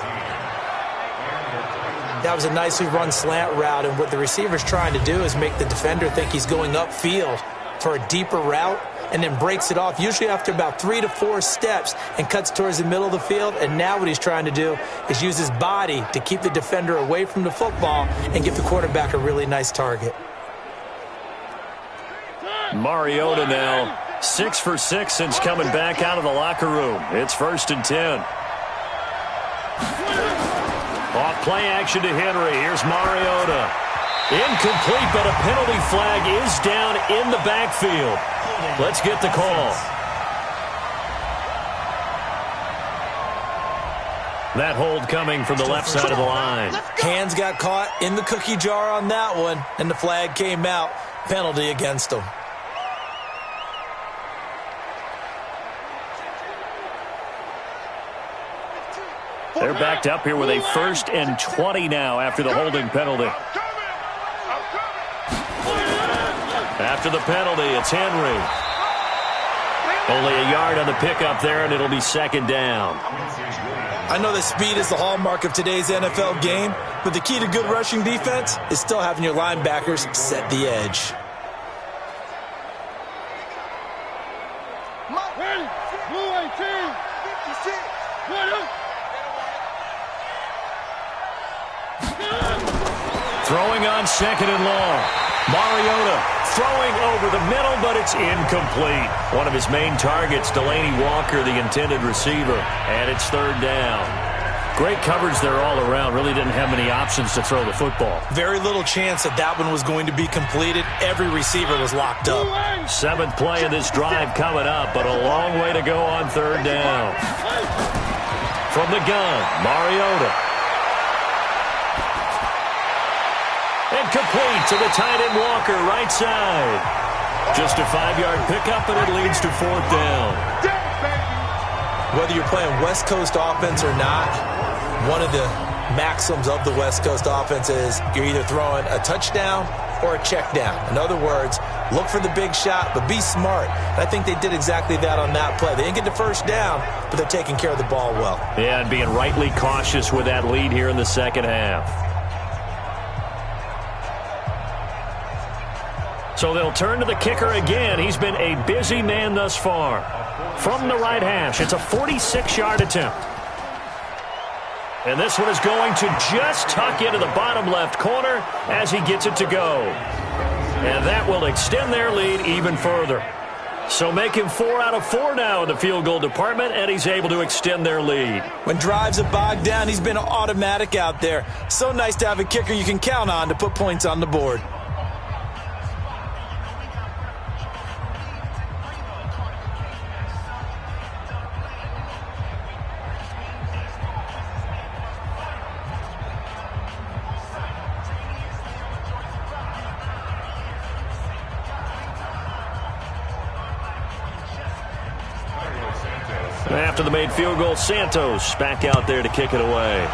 That was a nicely run slant route, and what the receiver's trying to do is make the defender think he's going upfield for a deeper route and then breaks it off, usually after about 3 to 4 steps, and cuts towards the middle of the field. And now what he's trying to do is use his body to keep the defender away from the football and give the quarterback a really nice target. Mariota now 6 for 6 since coming back out of the locker room. It's 1st and 10. Off play action to Henry. Here's Mariota. Incomplete, but a penalty flag is down in the backfield. Let's get the call. That hold coming from the left side of the line. Hands got caught in the cookie jar on that one, and the flag came out. Penalty against him. They're backed up here with a 1st and 20 now after the holding penalty. After the penalty, it's Henry. Only a yard on the pickup there, and it'll be 2nd down. I know that speed is the hallmark of today's NFL game, but the key to good rushing defense is still having your linebackers set the edge. Throwing on 2nd and long. Mariota throwing over the middle, but it's incomplete. One of his main targets, Delaney Walker, the intended receiver, and it's 3rd down. Great coverage there all around. Really didn't have many options to throw the football. Very little chance that one was going to be completed. Every receiver was locked up. 7th play of this drive coming up, but a long way to go on 3rd down. From the gun, Mariota. Incomplete to the tight end Walker, right side. Just a 5-yard pickup, and it leads to 4th down. Whether you're playing West Coast offense or not, one of the maxims of the West Coast offense is you're either throwing a touchdown or a check down. In other words, look for the big shot, but be smart. And I think they did exactly that on that play. They didn't get the 1st down, but they're taking care of the ball well. Yeah, and being rightly cautious with that lead here in the 2nd half. So they'll turn to the kicker again. He's been a busy man thus far. From the right hash, it's a 46-yard attempt. And this one is going to just tuck into the bottom left corner as he gets it to go. And that will extend their lead even further. So make him 4 out of 4 now in the field goal department, and he's able to extend their lead. When drives are bogged down, he's been automatic out there. So nice to have a kicker you can count on to put points on the board. After the made field goal, Santos back out there to kick it away.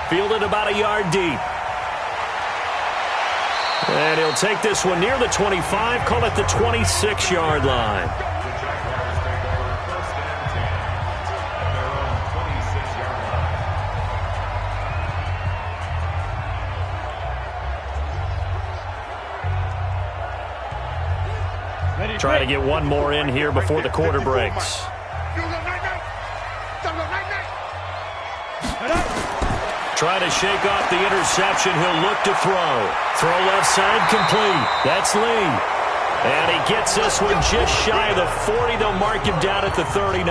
Fielded about a yard deep. And he'll take this one near the 25, call it the 26-yard line. Trying to get one more in here before the quarter breaks. Trying to shake off the interception. He'll look to throw. Throw left side complete. That's Lee. And he gets this one just shy of the 40. They'll mark him down at the 39.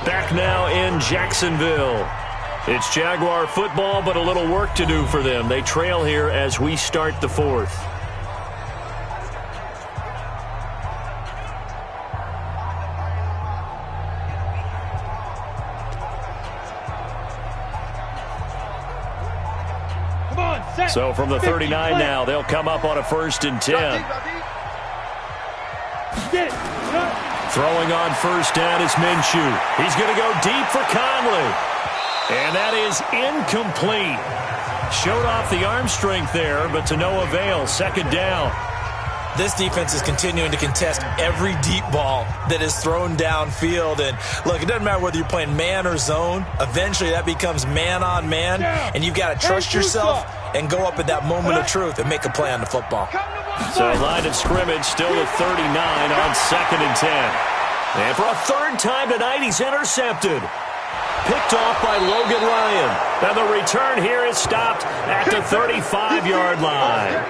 Back now in Jacksonville. It's Jaguar football, but a little work to do for them. They trail here as we start the fourth. So from the 39 now, they'll come up on a 1st and 10. Throwing on 1st down is Minshew. He's going to go deep for Conley. And that is incomplete. Showed off the arm strength there, but to no avail. 2nd down. This defense is continuing to contest every deep ball that is thrown downfield. And, look, it doesn't matter whether you're playing man or zone. Eventually that becomes man on man, and you've got to trust yourself and go up at that moment of truth and make a play on the football. So line of scrimmage still at 39 on 2nd and 10. And for a 3rd time tonight, he's intercepted. Picked off by Logan Ryan. And the return here is stopped at the 35-yard line.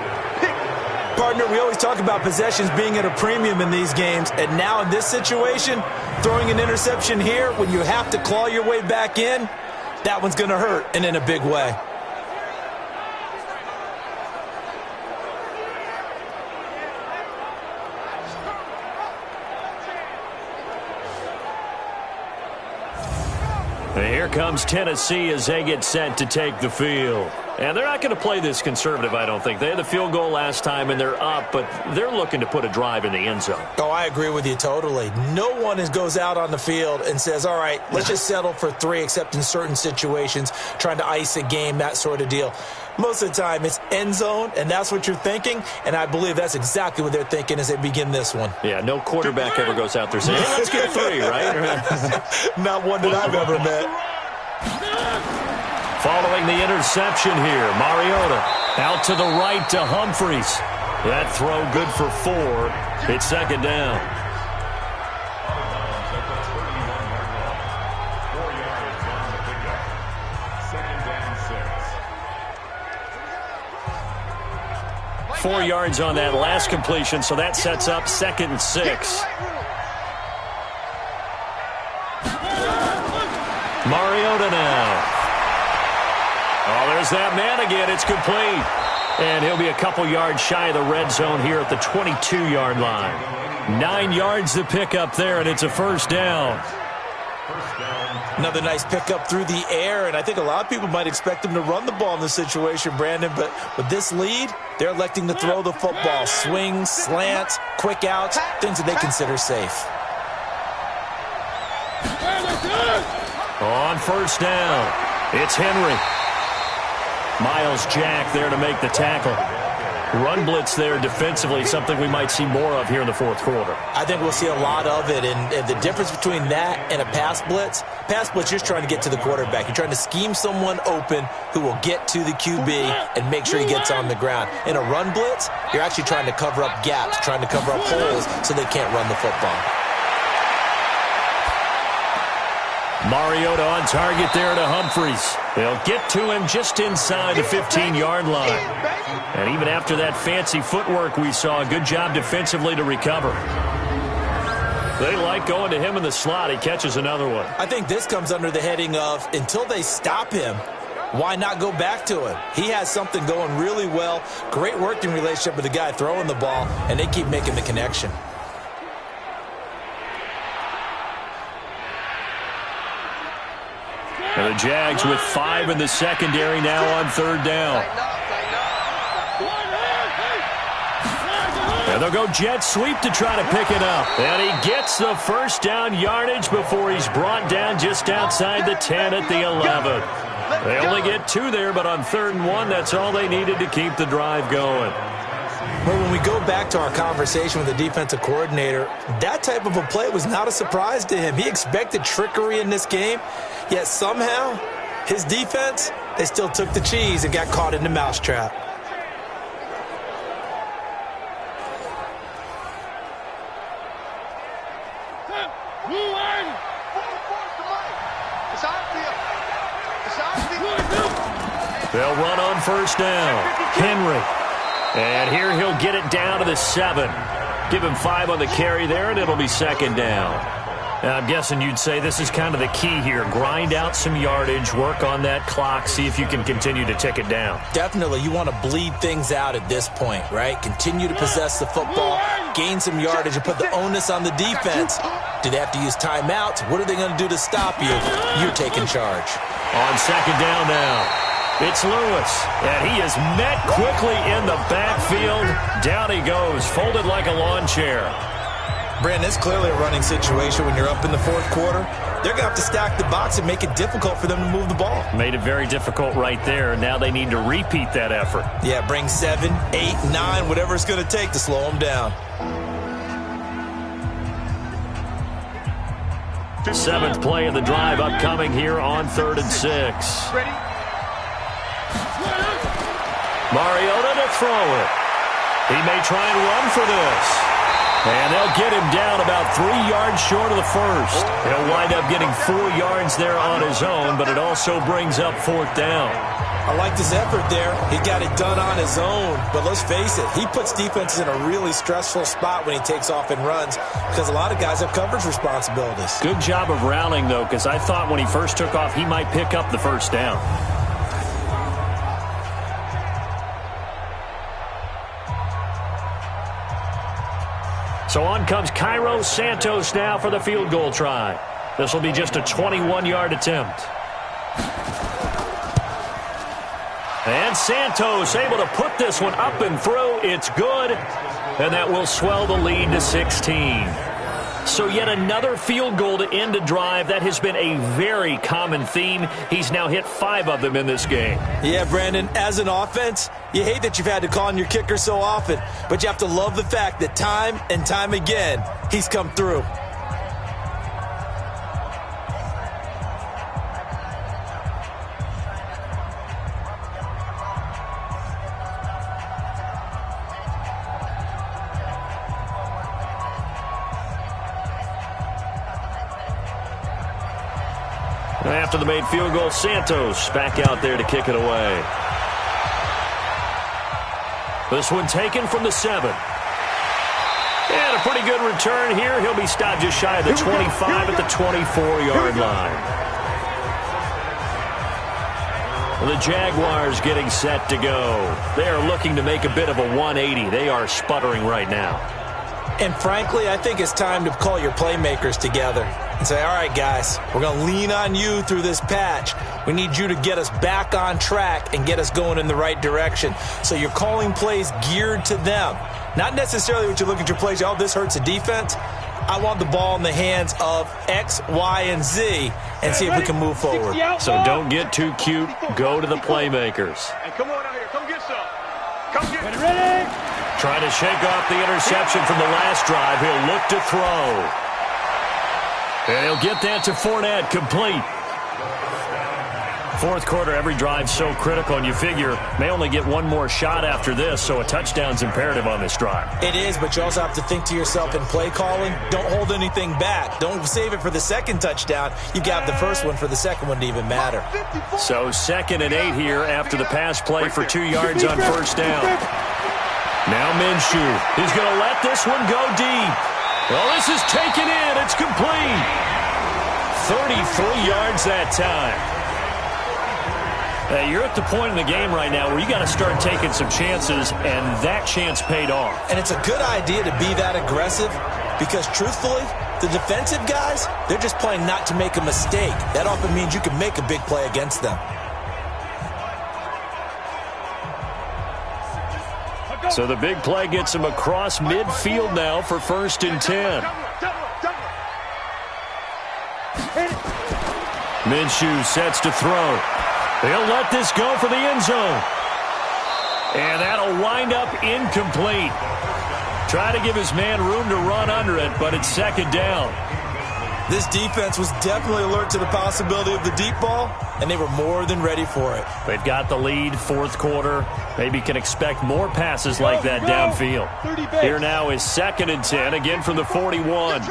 Partner, we always talk about possessions being at a premium in these games, and now in this situation, throwing an interception here when you have to claw your way back in, that one's going to hurt, and in a big way. And here comes Tennessee as they get set to take the field. And they're not going to play this conservative, I don't think. They had the field goal last time, and they're up, but they're looking to put a drive in the end zone. Oh, I agree with you totally. No one goes out on the field and says, all right, let's just settle for 3, except in certain situations, trying to ice a game, that sort of deal. Most of the time, it's end zone, and that's what you're thinking, and I believe that's exactly what they're thinking as they begin this one. Yeah, no quarterback ever goes out there saying, hey, let's get 3, right? Not one that I've ever met. Following the interception here, Mariota out to the right to Humphries. That throw good for 4. It's 2nd down. Four yards on that last completion, so that sets up 2nd and 6. Mariota now. Oh, there's that man again. It's complete. And he'll be a couple yards shy of the red zone here at the 22-yard line. 9 yards to pick up there, and it's a 1st down. Another nice pickup through the air, and I think a lot of people might expect him to run the ball in this situation, Brandon, but with this lead, they're electing to throw the football. Swings, slants, quick outs, things that they consider safe. On 1st down, it's Henry. Miles Jack there to make the tackle. Run blitz there defensively, something we might see more of here in the 4th quarter. I think we'll see a lot of it, and the difference between that and a pass blitz, you're just trying to get to the quarterback. You're trying to scheme someone open who will get to the QB and make sure he gets on the ground. In a run blitz, you're actually trying to cover up gaps, trying to cover up holes so they can't run the football. Mariota on target there to Humphries. They'll get to him just inside the 15-yard line. And even after that fancy footwork we saw, a good job defensively to recover. They like going to him in the slot. He catches another one. I think this comes under the heading of, until they stop him, why not go back to him? He has something going really well. Great working relationship with the guy throwing the ball, and they keep making the connection. And the Jags with 5 in the secondary now on 3rd down. And they'll go jet sweep to try to pick it up. And he gets the 1st down yardage before he's brought down just outside the 10 at the 11. They only get 2 there, but on 3rd and 1, that's all they needed to keep the drive going. Well, when we go back to our conversation with the defensive coordinator, that type of a play was not a surprise to him. He expected trickery in this game, yet somehow his defense, they still took the cheese and got caught in the mousetrap. They'll run on first down. Henry. And here he'll get it down to the 7. Give him 5 on the carry there, and it'll be second down. Now, I'm guessing you'd say this is kind of the key here. Grind out some yardage, work on that clock, see if you can continue to tick it down. Definitely, you want to bleed things out at this point, right? Continue to possess the football, gain some yardage, and put the onus on the defense. Do they have to use timeouts? What are they going to do to stop you? You're taking charge. On second down now, it's Lewis, and he is met quickly in the backfield. Down he goes, folded like a lawn chair. Brandon, it's clearly a running situation when you're up in the fourth quarter. They're going to have to stack the box and make it difficult for them to move the ball. Made it very difficult right there. Now they need to repeat that effort. Yeah, bring 7, 8, 9, whatever it's going to take to slow them down. 7th play of the drive upcoming here on 3rd and 6. Ready? Mariota to throw it. He may try and run for this. And they'll get him down about 3 yards short of the first. He'll wind up getting 4 yards there on his own, but it also brings up 4th down. I like his effort there. He got it done on his own. But let's face it, he puts defenses in a really stressful spot when he takes off and runs because a lot of guys have coverage responsibilities. Good job of rallying, though, because I thought when he first took off, he might pick up the first down. So on comes Cairo Santos now for the field goal try. This will be just a 21-yard attempt. And Santos able to put this one up and through. It's good. And that will swell the lead to 16. So yet another field goal to end a drive. That has been a very common theme. He's now hit 5 of them in this game. Yeah, Brandon, as an offense, you hate that you've had to call on your kicker so often, but you have to love the fact that time and time again, he's come through. After the made field goal, Santos back out there to kick it away. This one taken from the 7. And a pretty good return here. He'll be stopped just shy of the 25 at the 24-yard line. The Jaguars getting set to go. They are looking to make a bit of a 180. They are sputtering right now. And frankly, I think it's time to call your playmakers together and say, all right, guys, we're going to lean on you through this patch. We need you to get us back on track and get us going in the right direction. So you're calling plays geared to them. Not necessarily what you look at your plays, oh, this hurts the defense. I want the ball in the hands of X, Y, and Z and see if we can move forward. So don't get too cute. Go to the playmakers. And come on out here. Come get some. Come get some. Ready? Trying to shake off the interception from the last drive. He'll look to throw. And he'll get that to Fournette, complete. Fourth quarter, every drive so critical, and you figure may only get one more shot after this, so a touchdown's imperative on this drive. It is, but you also have to think to yourself in play calling, don't hold anything back. Don't save it for the second touchdown. You got the first one for the second one to even matter. So 2nd and 8 here after the pass play for 2 yards on first down. Now Minshew is going to let this one go deep. Well, this is taken in. It's complete. 33 yards that time. You're at the point in the game right now where you got to start taking some chances, and that chance paid off. And it's a good idea to be that aggressive because, truthfully, the defensive guys, they're just playing not to make a mistake. That often means you can make a big play against them. So the big play gets him across midfield now for 1st and 10. Minshew sets to throw. He'll let this go for the end zone. And that'll wind up incomplete. Try to give his man room to run under it, but it's 2nd down. This defense was definitely alert to the possibility of the deep ball, and they were more than ready for it. They've got the lead, 4th quarter. Maybe can expect more passes like that downfield. Here now is 2nd and 10, again from the 41.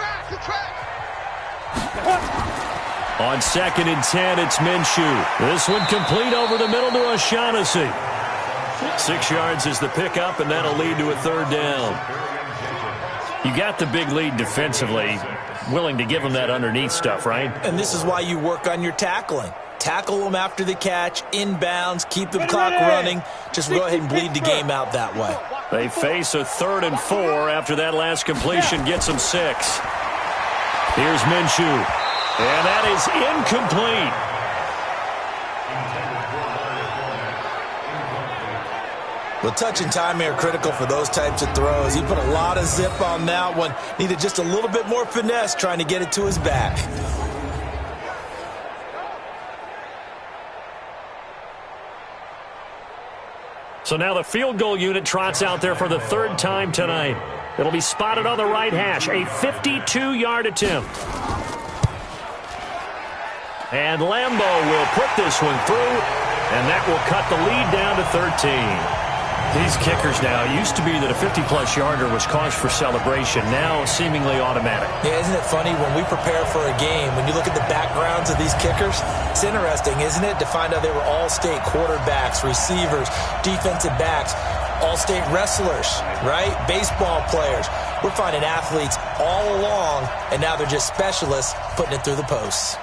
On 2nd and 10, it's Minshew. This one complete over the middle to O'Shaughnessy. 6 yards is the pickup, and that'll lead to a 3rd down. You got the big lead defensively. Willing to give them that underneath stuff, right? And this is why you work on your tackling. Tackle them after the catch, inbounds, keep the clock running. Just go ahead and bleed the game out that way. They face a 3rd and 4 after that last completion gets them 6. Here's Minshew. And that is incomplete. Well, touch and timing are critical for those types of throws. He put a lot of zip on that one. Needed just a little bit more finesse trying to get it to his back. So now the field goal unit trots out there for the 3rd time tonight. It'll be spotted on the right hash. A 52-yard attempt. And Lambeau will put this one through, and that will cut the lead down to 13. These kickers now, it used to be that a 50-plus yarder was cause for celebration. Now seemingly automatic. Yeah, isn't it funny when we prepare for a game, when you look at the backgrounds of these kickers, it's interesting, isn't it, to find out they were all-state quarterbacks, receivers, defensive backs, all-state wrestlers, right? Baseball players. We're finding athletes all along, and now they're just specialists putting it through the posts.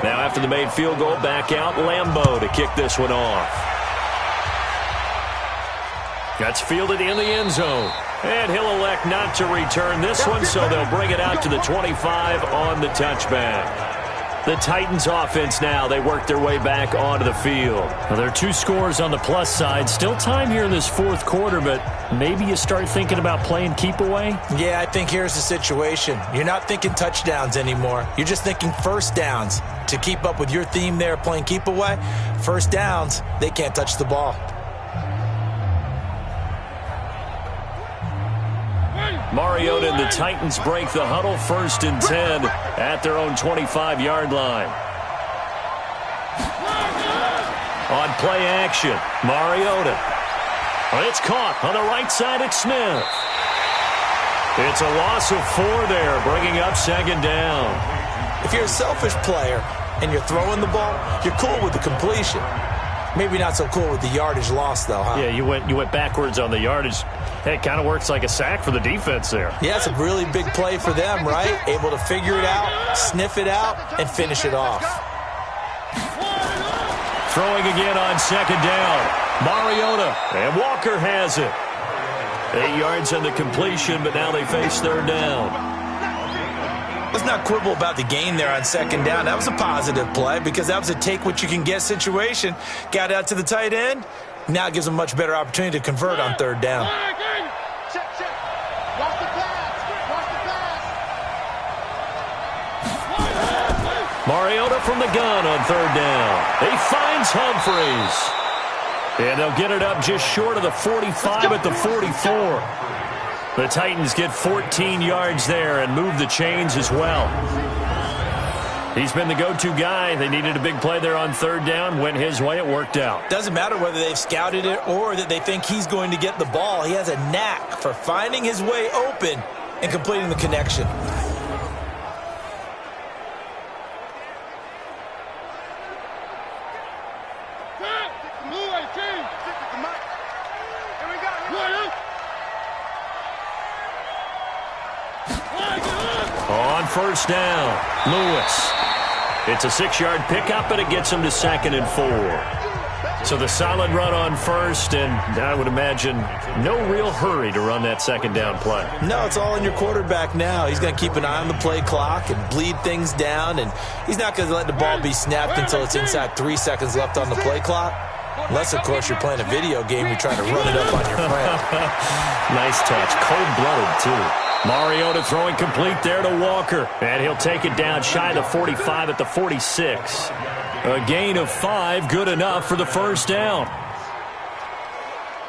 Now after the made field goal, back out Lambeau to kick this one off. Gets fielded in the end zone. And he'll elect not to return this one, so they'll bring it out to the 25 on the touchback. The Titans offense now, they work their way back onto the field. Well, there are 2 scores on the plus side. Still time here in this 4th quarter, but maybe you start thinking about playing keep away? Yeah, I think here's the situation. You're not thinking touchdowns anymore. You're just thinking first downs. To keep up with your theme there, playing keep away, first downs, they can't touch the ball. Mariota and the Titans break the huddle, 1st and 10 at their own 25-yard line. On play action, Mariota. It's caught on the right side at Smith. It's a loss of 4 there, bringing up 2nd down. If you're a selfish player and you're throwing the ball, you're cool with the completion. Maybe not so cool with the yardage loss, though, huh? Yeah, you went backwards on the yardage. Hey, it kind of works like a sack for the defense there. Yeah, it's a really big play for them, right? Able to figure it out, sniff it out, and finish it off. Throwing again on 2nd down. Mariota, and Walker has it. 8 yards on the completion, but now they face 3rd down. Let's not quibble about the gain there on 2nd down. That was a positive play because that was a take-what-you-can-get situation. Got out to the tight end. Now it gives them a much better opportunity to convert on 3rd down. Check. Watch the pass. Watch the pass. Mariota from the gun on 3rd down. He finds Humphreys. And they'll get it up just short of the 45 at the 44. The Titans get 14 yards there and move the chains as well. He's been the go-to guy. They needed a big play there on 3rd down. Went his way. It worked out. Doesn't matter whether they've scouted it or that they think he's going to get the ball. He has a knack for finding his way open and completing the connection. On 1st down, Lewis. It's a 6-yard pickup, but it gets him to 2nd and 4. So the solid run on 1st, and I would imagine no real hurry to run that 2nd down play. No, it's all in your quarterback now. He's going to keep an eye on the play clock and bleed things down, and he's not going to let the ball be snapped until it's inside 3 seconds left on the play clock. Unless, of course, you're playing a video game, you're trying to run it up on your friend. Nice touch. Cold-blooded, too. Mariota throwing complete there to Walker. And he'll take it down shy of the 45 at the 46. A gain of 5, good enough for the 1st down.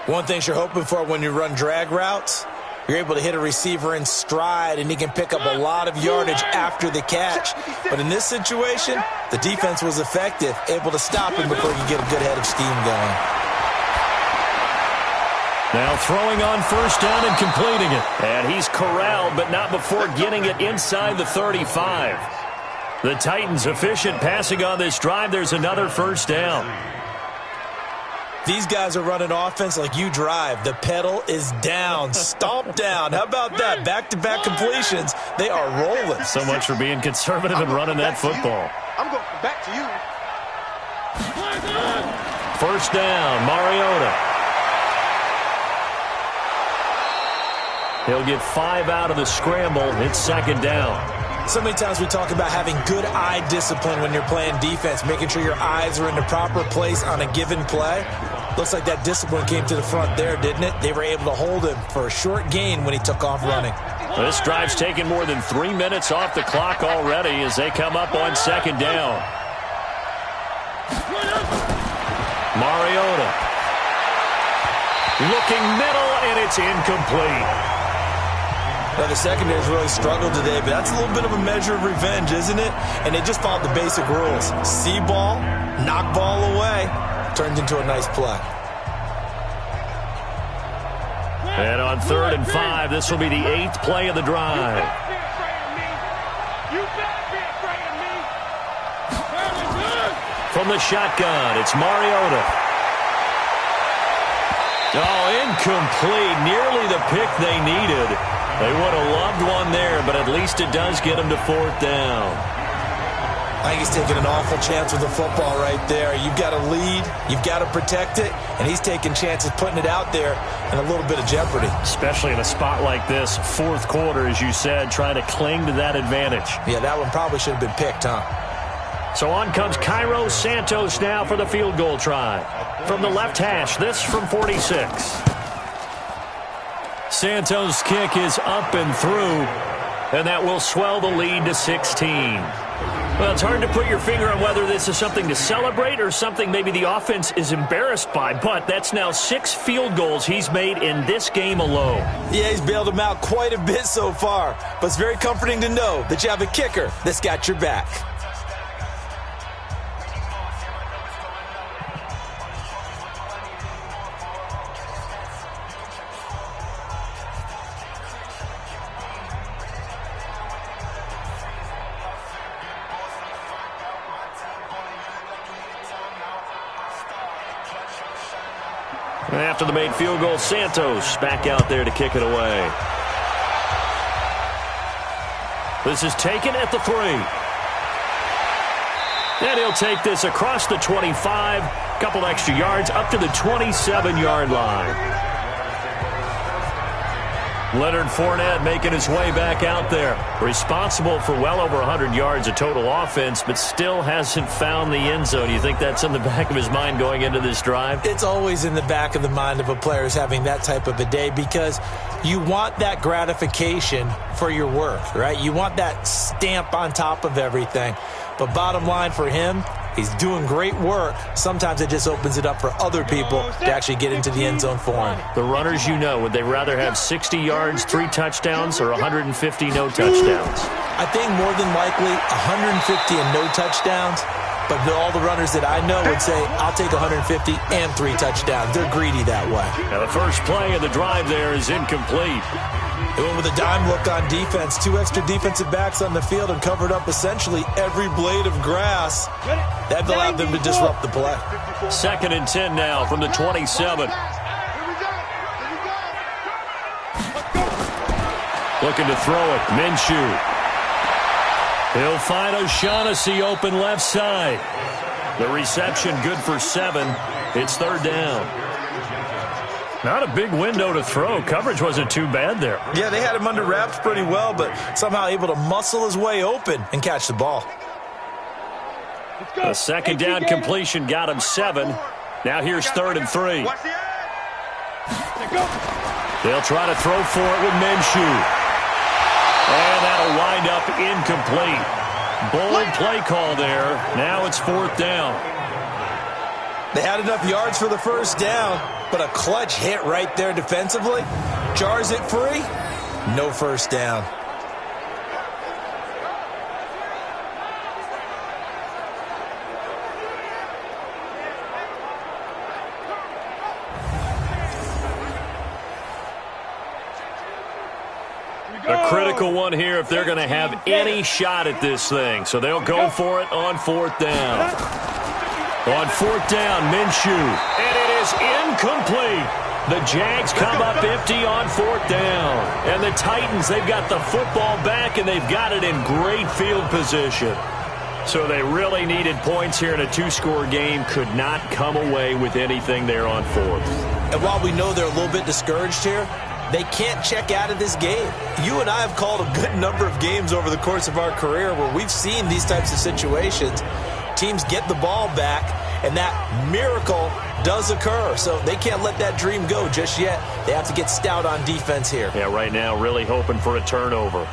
One thing you're hoping for when you run drag routes, You're able to hit a receiver in stride, and he can pick up a lot of yardage after the catch. But in this situation, the defense was effective, able to stop him before he could get a good head of steam going. Now throwing on first down and completing it. And he's corralled, but not before getting it inside the 35. The Titans efficient passing on this drive. There's another first down. These guys are running offense like you drive. The pedal is down, stomp down. How about that? Back-to-back completions. They are rolling. So much for being conservative and running that football. I'm going back to you. First down, Mariota. He'll get 5 out of the scramble. It's second down. So many times we talk about having good eye discipline when you're playing defense, making sure your eyes are in the proper place on a given play. Looks like that discipline came to the front there, didn't it? They were able to hold him for a short gain when he took off running. This drive's taken more than 3 minutes off the clock already as they come up on second down. Mariota. Looking middle, and it's incomplete. Well, the secondary's really struggled today, but that's a little bit of a measure of revenge, isn't it? And they just followed the basic rules. See ball, knock ball away, turns into a nice play. And on 3rd and 5, this will be the 8th play of the drive. From the shotgun, it's Mariota. Oh, incomplete. Nearly the pick they needed. They would have loved one there, but at least it does get them to 4th down. I think he's taking an awful chance with the football right there. You've got to lead, you've got to protect it, and he's taking chances putting it out there in a little bit of jeopardy. Especially in a spot like this, 4th quarter, as you said, trying to cling to that advantage. Yeah, that one probably should have been picked, huh? So on comes Cairo Santos now for the field goal try. From the left hash, this from 46. Santos' kick is up and through, and that will swell the lead to 16. Well, it's hard to put your finger on whether this is something to celebrate or something maybe the offense is embarrassed by, but that's now 6 field goals he's made in this game alone. Yeah, he's bailed them out quite a bit so far, but it's very comforting to know that you have a kicker that's got your back. After the made field goal, Santos back out there to kick it away. This is taken at the 3. And he'll take this across the 25, couple extra yards up to the 27-yard line. Leonard Fournette making his way back out there. Responsible for well over 100 yards of total offense, but still hasn't found the end zone. You think that's in the back of his mind going into this drive? It's always in the back of the mind of a player who's having that type of a day because you want that gratification for your work, right? You want that stamp on top of everything. But bottom line for him, he's doing great work. Sometimes it just opens it up for other people to actually get into the end zone for him. The runners, you know, would they rather have 60 yards, 3 touchdowns, or 150 no touchdowns? I think more than likely 150 and no touchdowns. But all the runners that I know would say, I'll take 150 and 3 touchdowns. They're greedy that way. Now the first play of the drive there is incomplete. They went with a dime look on defense. 2 extra defensive backs on the field and covered up essentially every blade of grass. That allowed them to disrupt the play. 2nd and 10 now from the 27. Looking to throw it. Minshew. He'll find O'Shaughnessy open left side. The reception good for 7. It's 3rd down. Not a big window to throw. Coverage wasn't too bad there. Yeah, they had him under wraps pretty well, but somehow able to muscle his way open and catch the ball. The 2nd down completion got him 7. Now here's 3rd and 3. They'll try to throw for it with Minshew. And that'll wind up incomplete. Bold play call there. Now it's 4th down. They had enough yards for the first down, but a clutch hit right there defensively Jars it free. No first down. A critical one here if they're going to have any shot at this thing. So they'll go for it on fourth down. On fourth down, Minshew. And it is incomplete. The Jags come up empty on fourth down. And the Titans, they've got the football back, and they've got it in great field position. So they really needed points here in a two-score game. Could not come away with anything there on fourth. And while we know they're a little bit discouraged here, they can't check out of this game. You and I have called a good number of games over the course of our career where we've seen these types of situations. Teams get the ball back, and that miracle does occur. So they can't let that dream go just yet. They have to get stout on defense here. Yeah, right now really hoping for a turnover.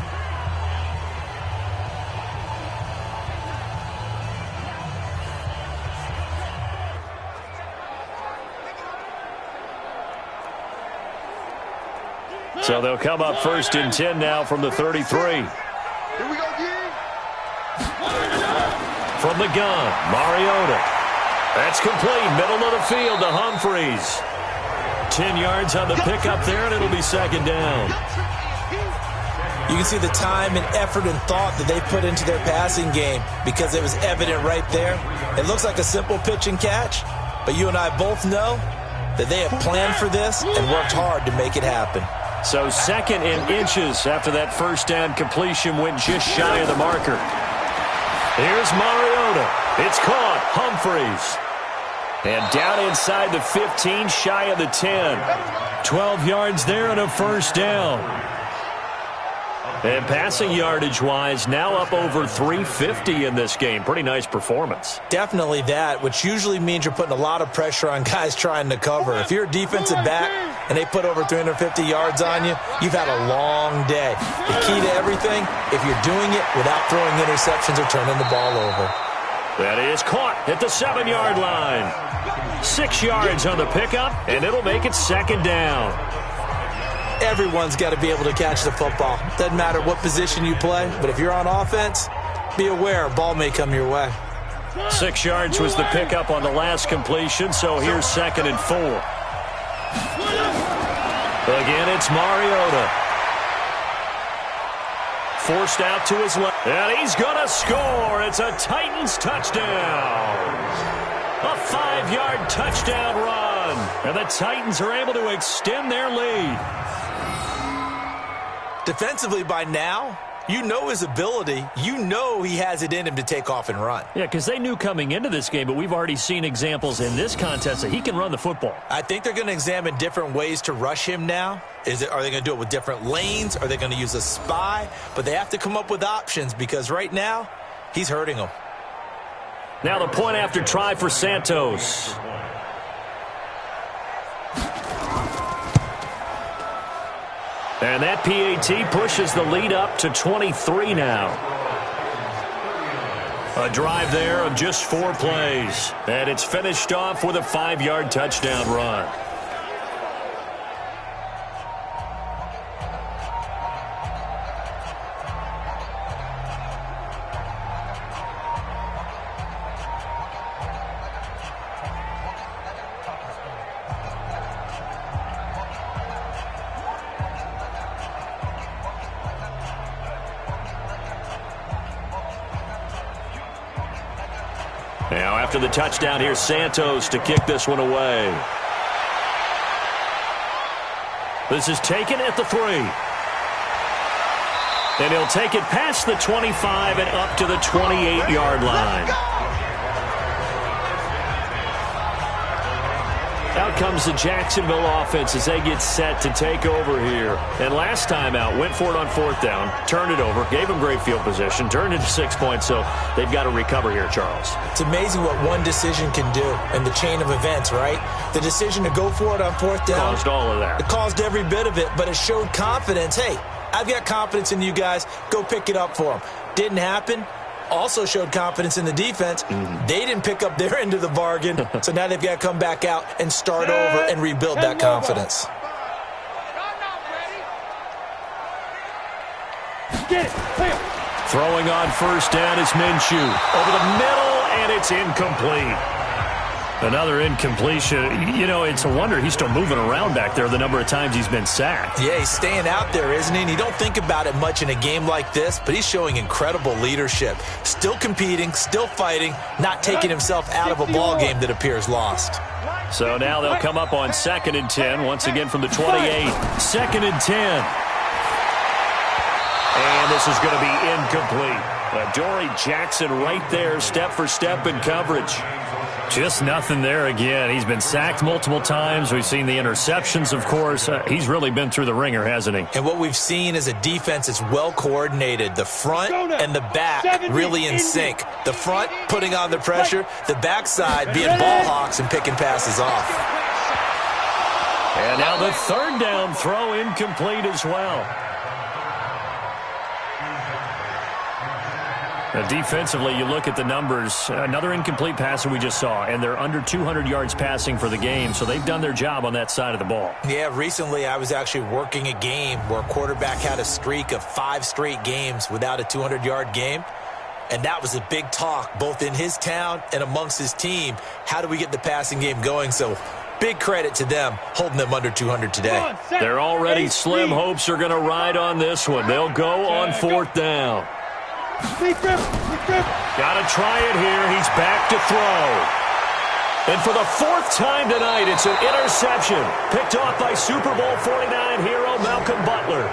So they'll come up first and 10 now from the 33. Here we go, G. From the gun, Mariota. That's complete. Middle of the field to Humphreys. 10 yards on the pickup there, and it'll be second down. You can see the time and effort and thought that they put into their passing game because it was evident right there. It looks like a simple pitch and catch, but you and I both know that they have planned for this and worked hard to make it happen. So second and inches after that first down completion went just shy of the marker. Here's Mariota. It's caught. Humphreys. And down inside the 15, shy of the 10. 12 yards there and a first down. And passing yardage-wise, now up over 350 in this game. Pretty nice performance. Definitely that, which usually means you're putting a lot of pressure on guys trying to cover. If you're a defensive back and they put over 350 yards on you, you've had a long day. The key to everything, if you're doing it without throwing interceptions or turning the ball over. That is caught at the 7-yard line. 6 yards on the pickup, and it'll make it second down. Everyone's got to be able to catch the football. Doesn't matter what position you play, but if you're on offense, be aware a ball may come your way. 6 yards was the pickup on the last completion, so here's second and 4. Again, it's Mariota. Forced out to his left, and he's going to score. It's a Titans touchdown. A 5-yard touchdown run, and the Titans are able to extend their lead. Defensively by now, you know his ability. You know he has it in him to take off and run. Yeah, because they knew coming into this game, but we've already seen examples in this contest that he can run the football. I think they're going to examine different ways to rush him now. Are they going to do it with different lanes? Are they going to use a spy? But they have to come up with options because right now, he's hurting them. Now the point after try for Santos. And that PAT pushes the lead up to 23 now. A drive there of just 4 plays. And it's finished off with a 5-yard touchdown run. Now after the touchdown, here's Santos to kick this one away. This is taken at the 3. And he'll take it past the 25 and up to the 28-yard line. Out comes the Jacksonville offense as they get set to take over here. And last time out, went for it on 4th down, turned it over, gave them great field position, turned it to 6 points, so they've got to recover here, Charles. It's amazing what one decision can do in the chain of events, right? The decision to go for it on 4th down. Caused all of that. It caused every bit of it, but it showed confidence. Hey, I've got confidence in you guys. Go pick it up for them. Didn't happen. Also showed confidence in the defense. They didn't pick up their end of the bargain, so now they've got to come back out and start over and rebuild that confidence. Get it. Bam. Throwing on first down is Minshew. Over the middle, and it's incomplete. Another incompletion. You know, it's a wonder he's still moving around back there the number of times he's been sacked. Yeah, he's staying out there, isn't he? And you don't think about it much in a game like this, but he's showing incredible leadership. Still competing, still fighting, not taking himself out of a ball game that appears lost. So now they'll come up on 2nd and 10, once again from the 28. 2nd and 10. And this is going to be incomplete. Dory Jackson right there, step for step in coverage. Just nothing there again. He's been sacked multiple times. We've seen the interceptions, of course. He's really been through the ringer, hasn't he? And what we've seen is a defense that's well coordinated. The front and the back really in sync. The front putting on the pressure. The backside being ball hawks and picking passes off. And now the 3rd down throw incomplete as well. Defensively, you look at the numbers. Another incomplete passer we just saw, and they're under 200 yards passing for the game, so they've done their job on that side of the ball. Yeah, recently I was actually working a game where a quarterback had a streak of 5 straight games without a 200-yard game, and that was a big talk both in his town and amongst his team. How do we get the passing game going? So big credit to them holding them under 200 today. They're already slim hopes are going to ride on this one. They'll go on 4th down. Got to try it here. He's back to throw. And for the 4th time tonight, it's an interception. Picked off by Super Bowl 49 hero Malcolm Butler.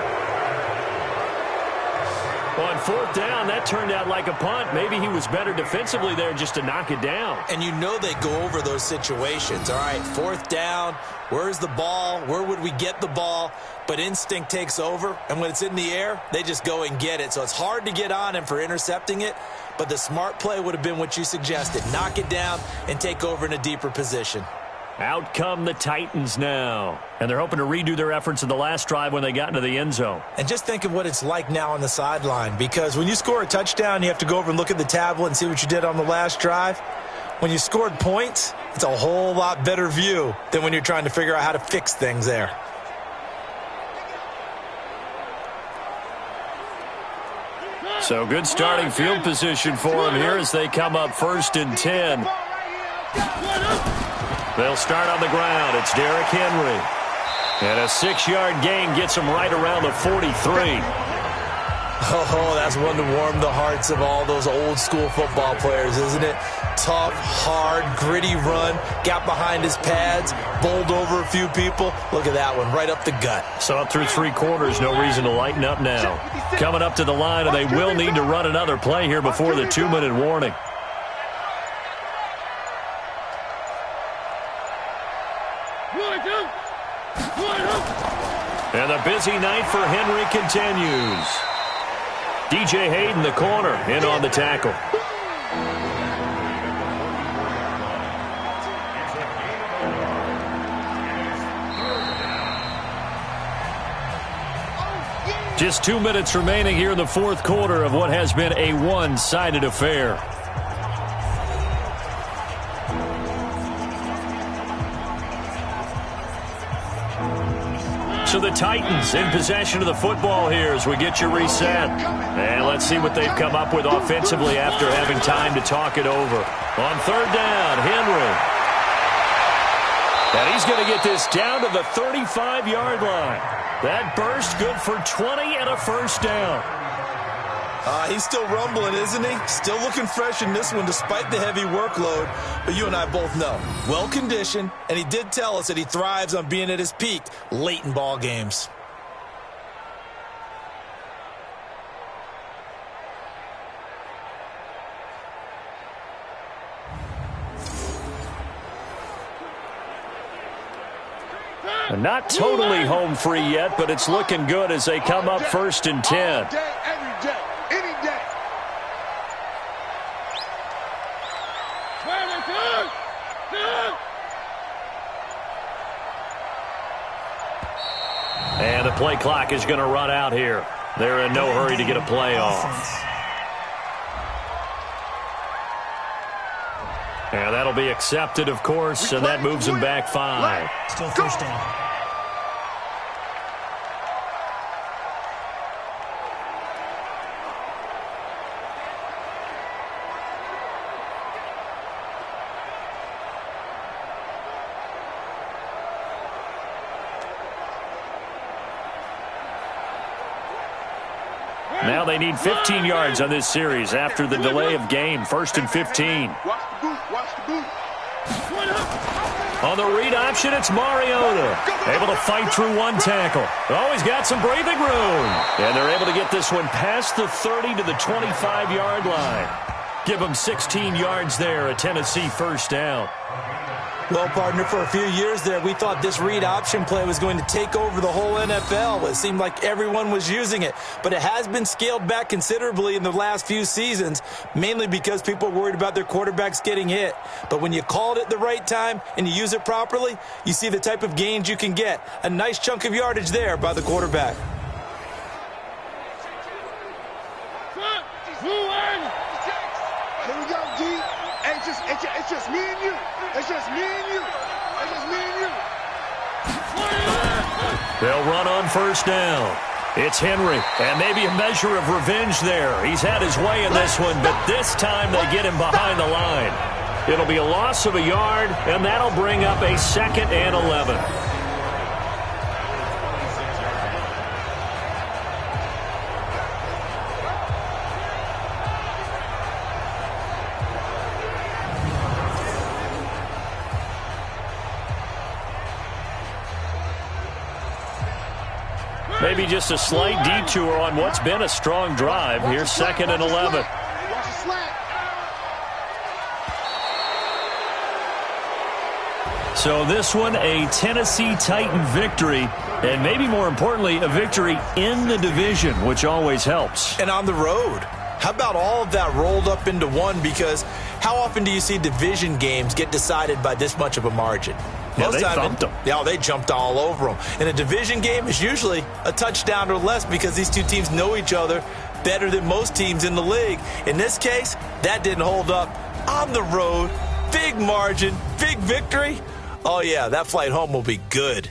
On 4th down, that turned out like a punt. Maybe he was better defensively there just to knock it down. And you know they go over those situations. All right, 4th down. Where's the ball? Where would we get the ball? But instinct takes over, and when it's in the air, they just go and get it. So it's hard to get on him for intercepting it, but the smart play would have been what you suggested. Knock it down and take over in a deeper position. Out come the Titans now. And they're hoping to redo their efforts in the last drive when they got into the end zone. And just think of what it's like now on the sideline, because when you score a touchdown, you have to go over and look at the tablet and see what you did on the last drive. When you scored points, it's a whole lot better view than when you're trying to figure out how to fix things there. So good starting field position for them here as they come up 1st and 10. They'll start on the ground. It's Derrick Henry. And a 6-yard gain gets him right around the 43. Oh, that's one to warm the hearts of all those old school football players, isn't it? Tough, hard, gritty run. Got behind his pads, bowled over a few people. Look at that one, right up the gut. So up through 3 quarters, no reason to lighten up now. Coming up to the line, and they will need to run another play here before the 2-minute warning. And the busy night for Henry continues. DJ Hayden, the corner, in on the tackle. Just 2 minutes remaining here in the 4th quarter of what has been a one-sided affair. So the Titans in possession of the football here as we get you reset. And let's see what they've come up with offensively after having time to talk it over. On 3rd down, Henry. And he's going to get this down to the 35-yard line. That burst good for 20 and a 1st down. He's still rumbling, isn't he? Still looking fresh in this one despite the heavy workload. But you and I both know, well-conditioned, and he did tell us that he thrives on being at his peak late in ball games. Not totally home free yet, but it's looking good as they come up 1st and 10. All day, every day, any day. And the play clock is going to run out here. They're in no hurry to get a play off. And that'll be accepted, of course, and that moves them back 5. Still 1st down. Now they need 15 yards on this series after the delay of game. 1st and 15. Watch the boot. Watch the boot. On the read option, it's Mariota. Able to fight through one tackle. Oh, he's got some breathing room. And they're able to get this one past the 30 to the 25-yard line. Give them 16 yards there, a Tennessee first down. Well, partner, for a few years there, we thought this read option play was going to take over the whole NFL. It seemed like everyone was using it, but it has been scaled back considerably in the last few seasons, mainly because people are worried about their quarterbacks getting hit. But when you call it at the right time and you use it properly, you see the type of gains you can get. A nice chunk of yardage there by the quarterback. Here we go, D. Hey, it's just me and you. It's just me and you. It's just me and you. They'll run on first down. It's Henry, and maybe a measure of revenge there. He's had his way in this one, but this time they get him behind the line. It'll be a loss of a yard, and that'll bring up a 2nd and 11. Maybe just a slight detour on what's been a strong drive. Here's 2nd and 11. Watch the slant. So this one, a Tennessee Titan victory, and maybe more importantly, a victory in the division, which always helps. And on the road. How about all of that rolled up into one? Because how often do you see division games get decided by this much of a margin? Yeah, they thumped them. Yeah, they jumped all over them. And a division game is usually a touchdown or less because these two teams know each other better than most teams in the league. In this case, that didn't hold up. On the road, big margin, big victory. Oh, yeah, that flight home will be good.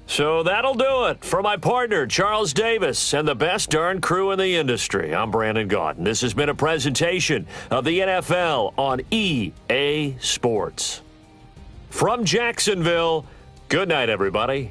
So that'll do it for my partner, Charles Davis, and the best darn crew in the industry. I'm Brandon Gaudin. This has been a presentation of the NFL on EA Sports. From Jacksonville, good night, everybody.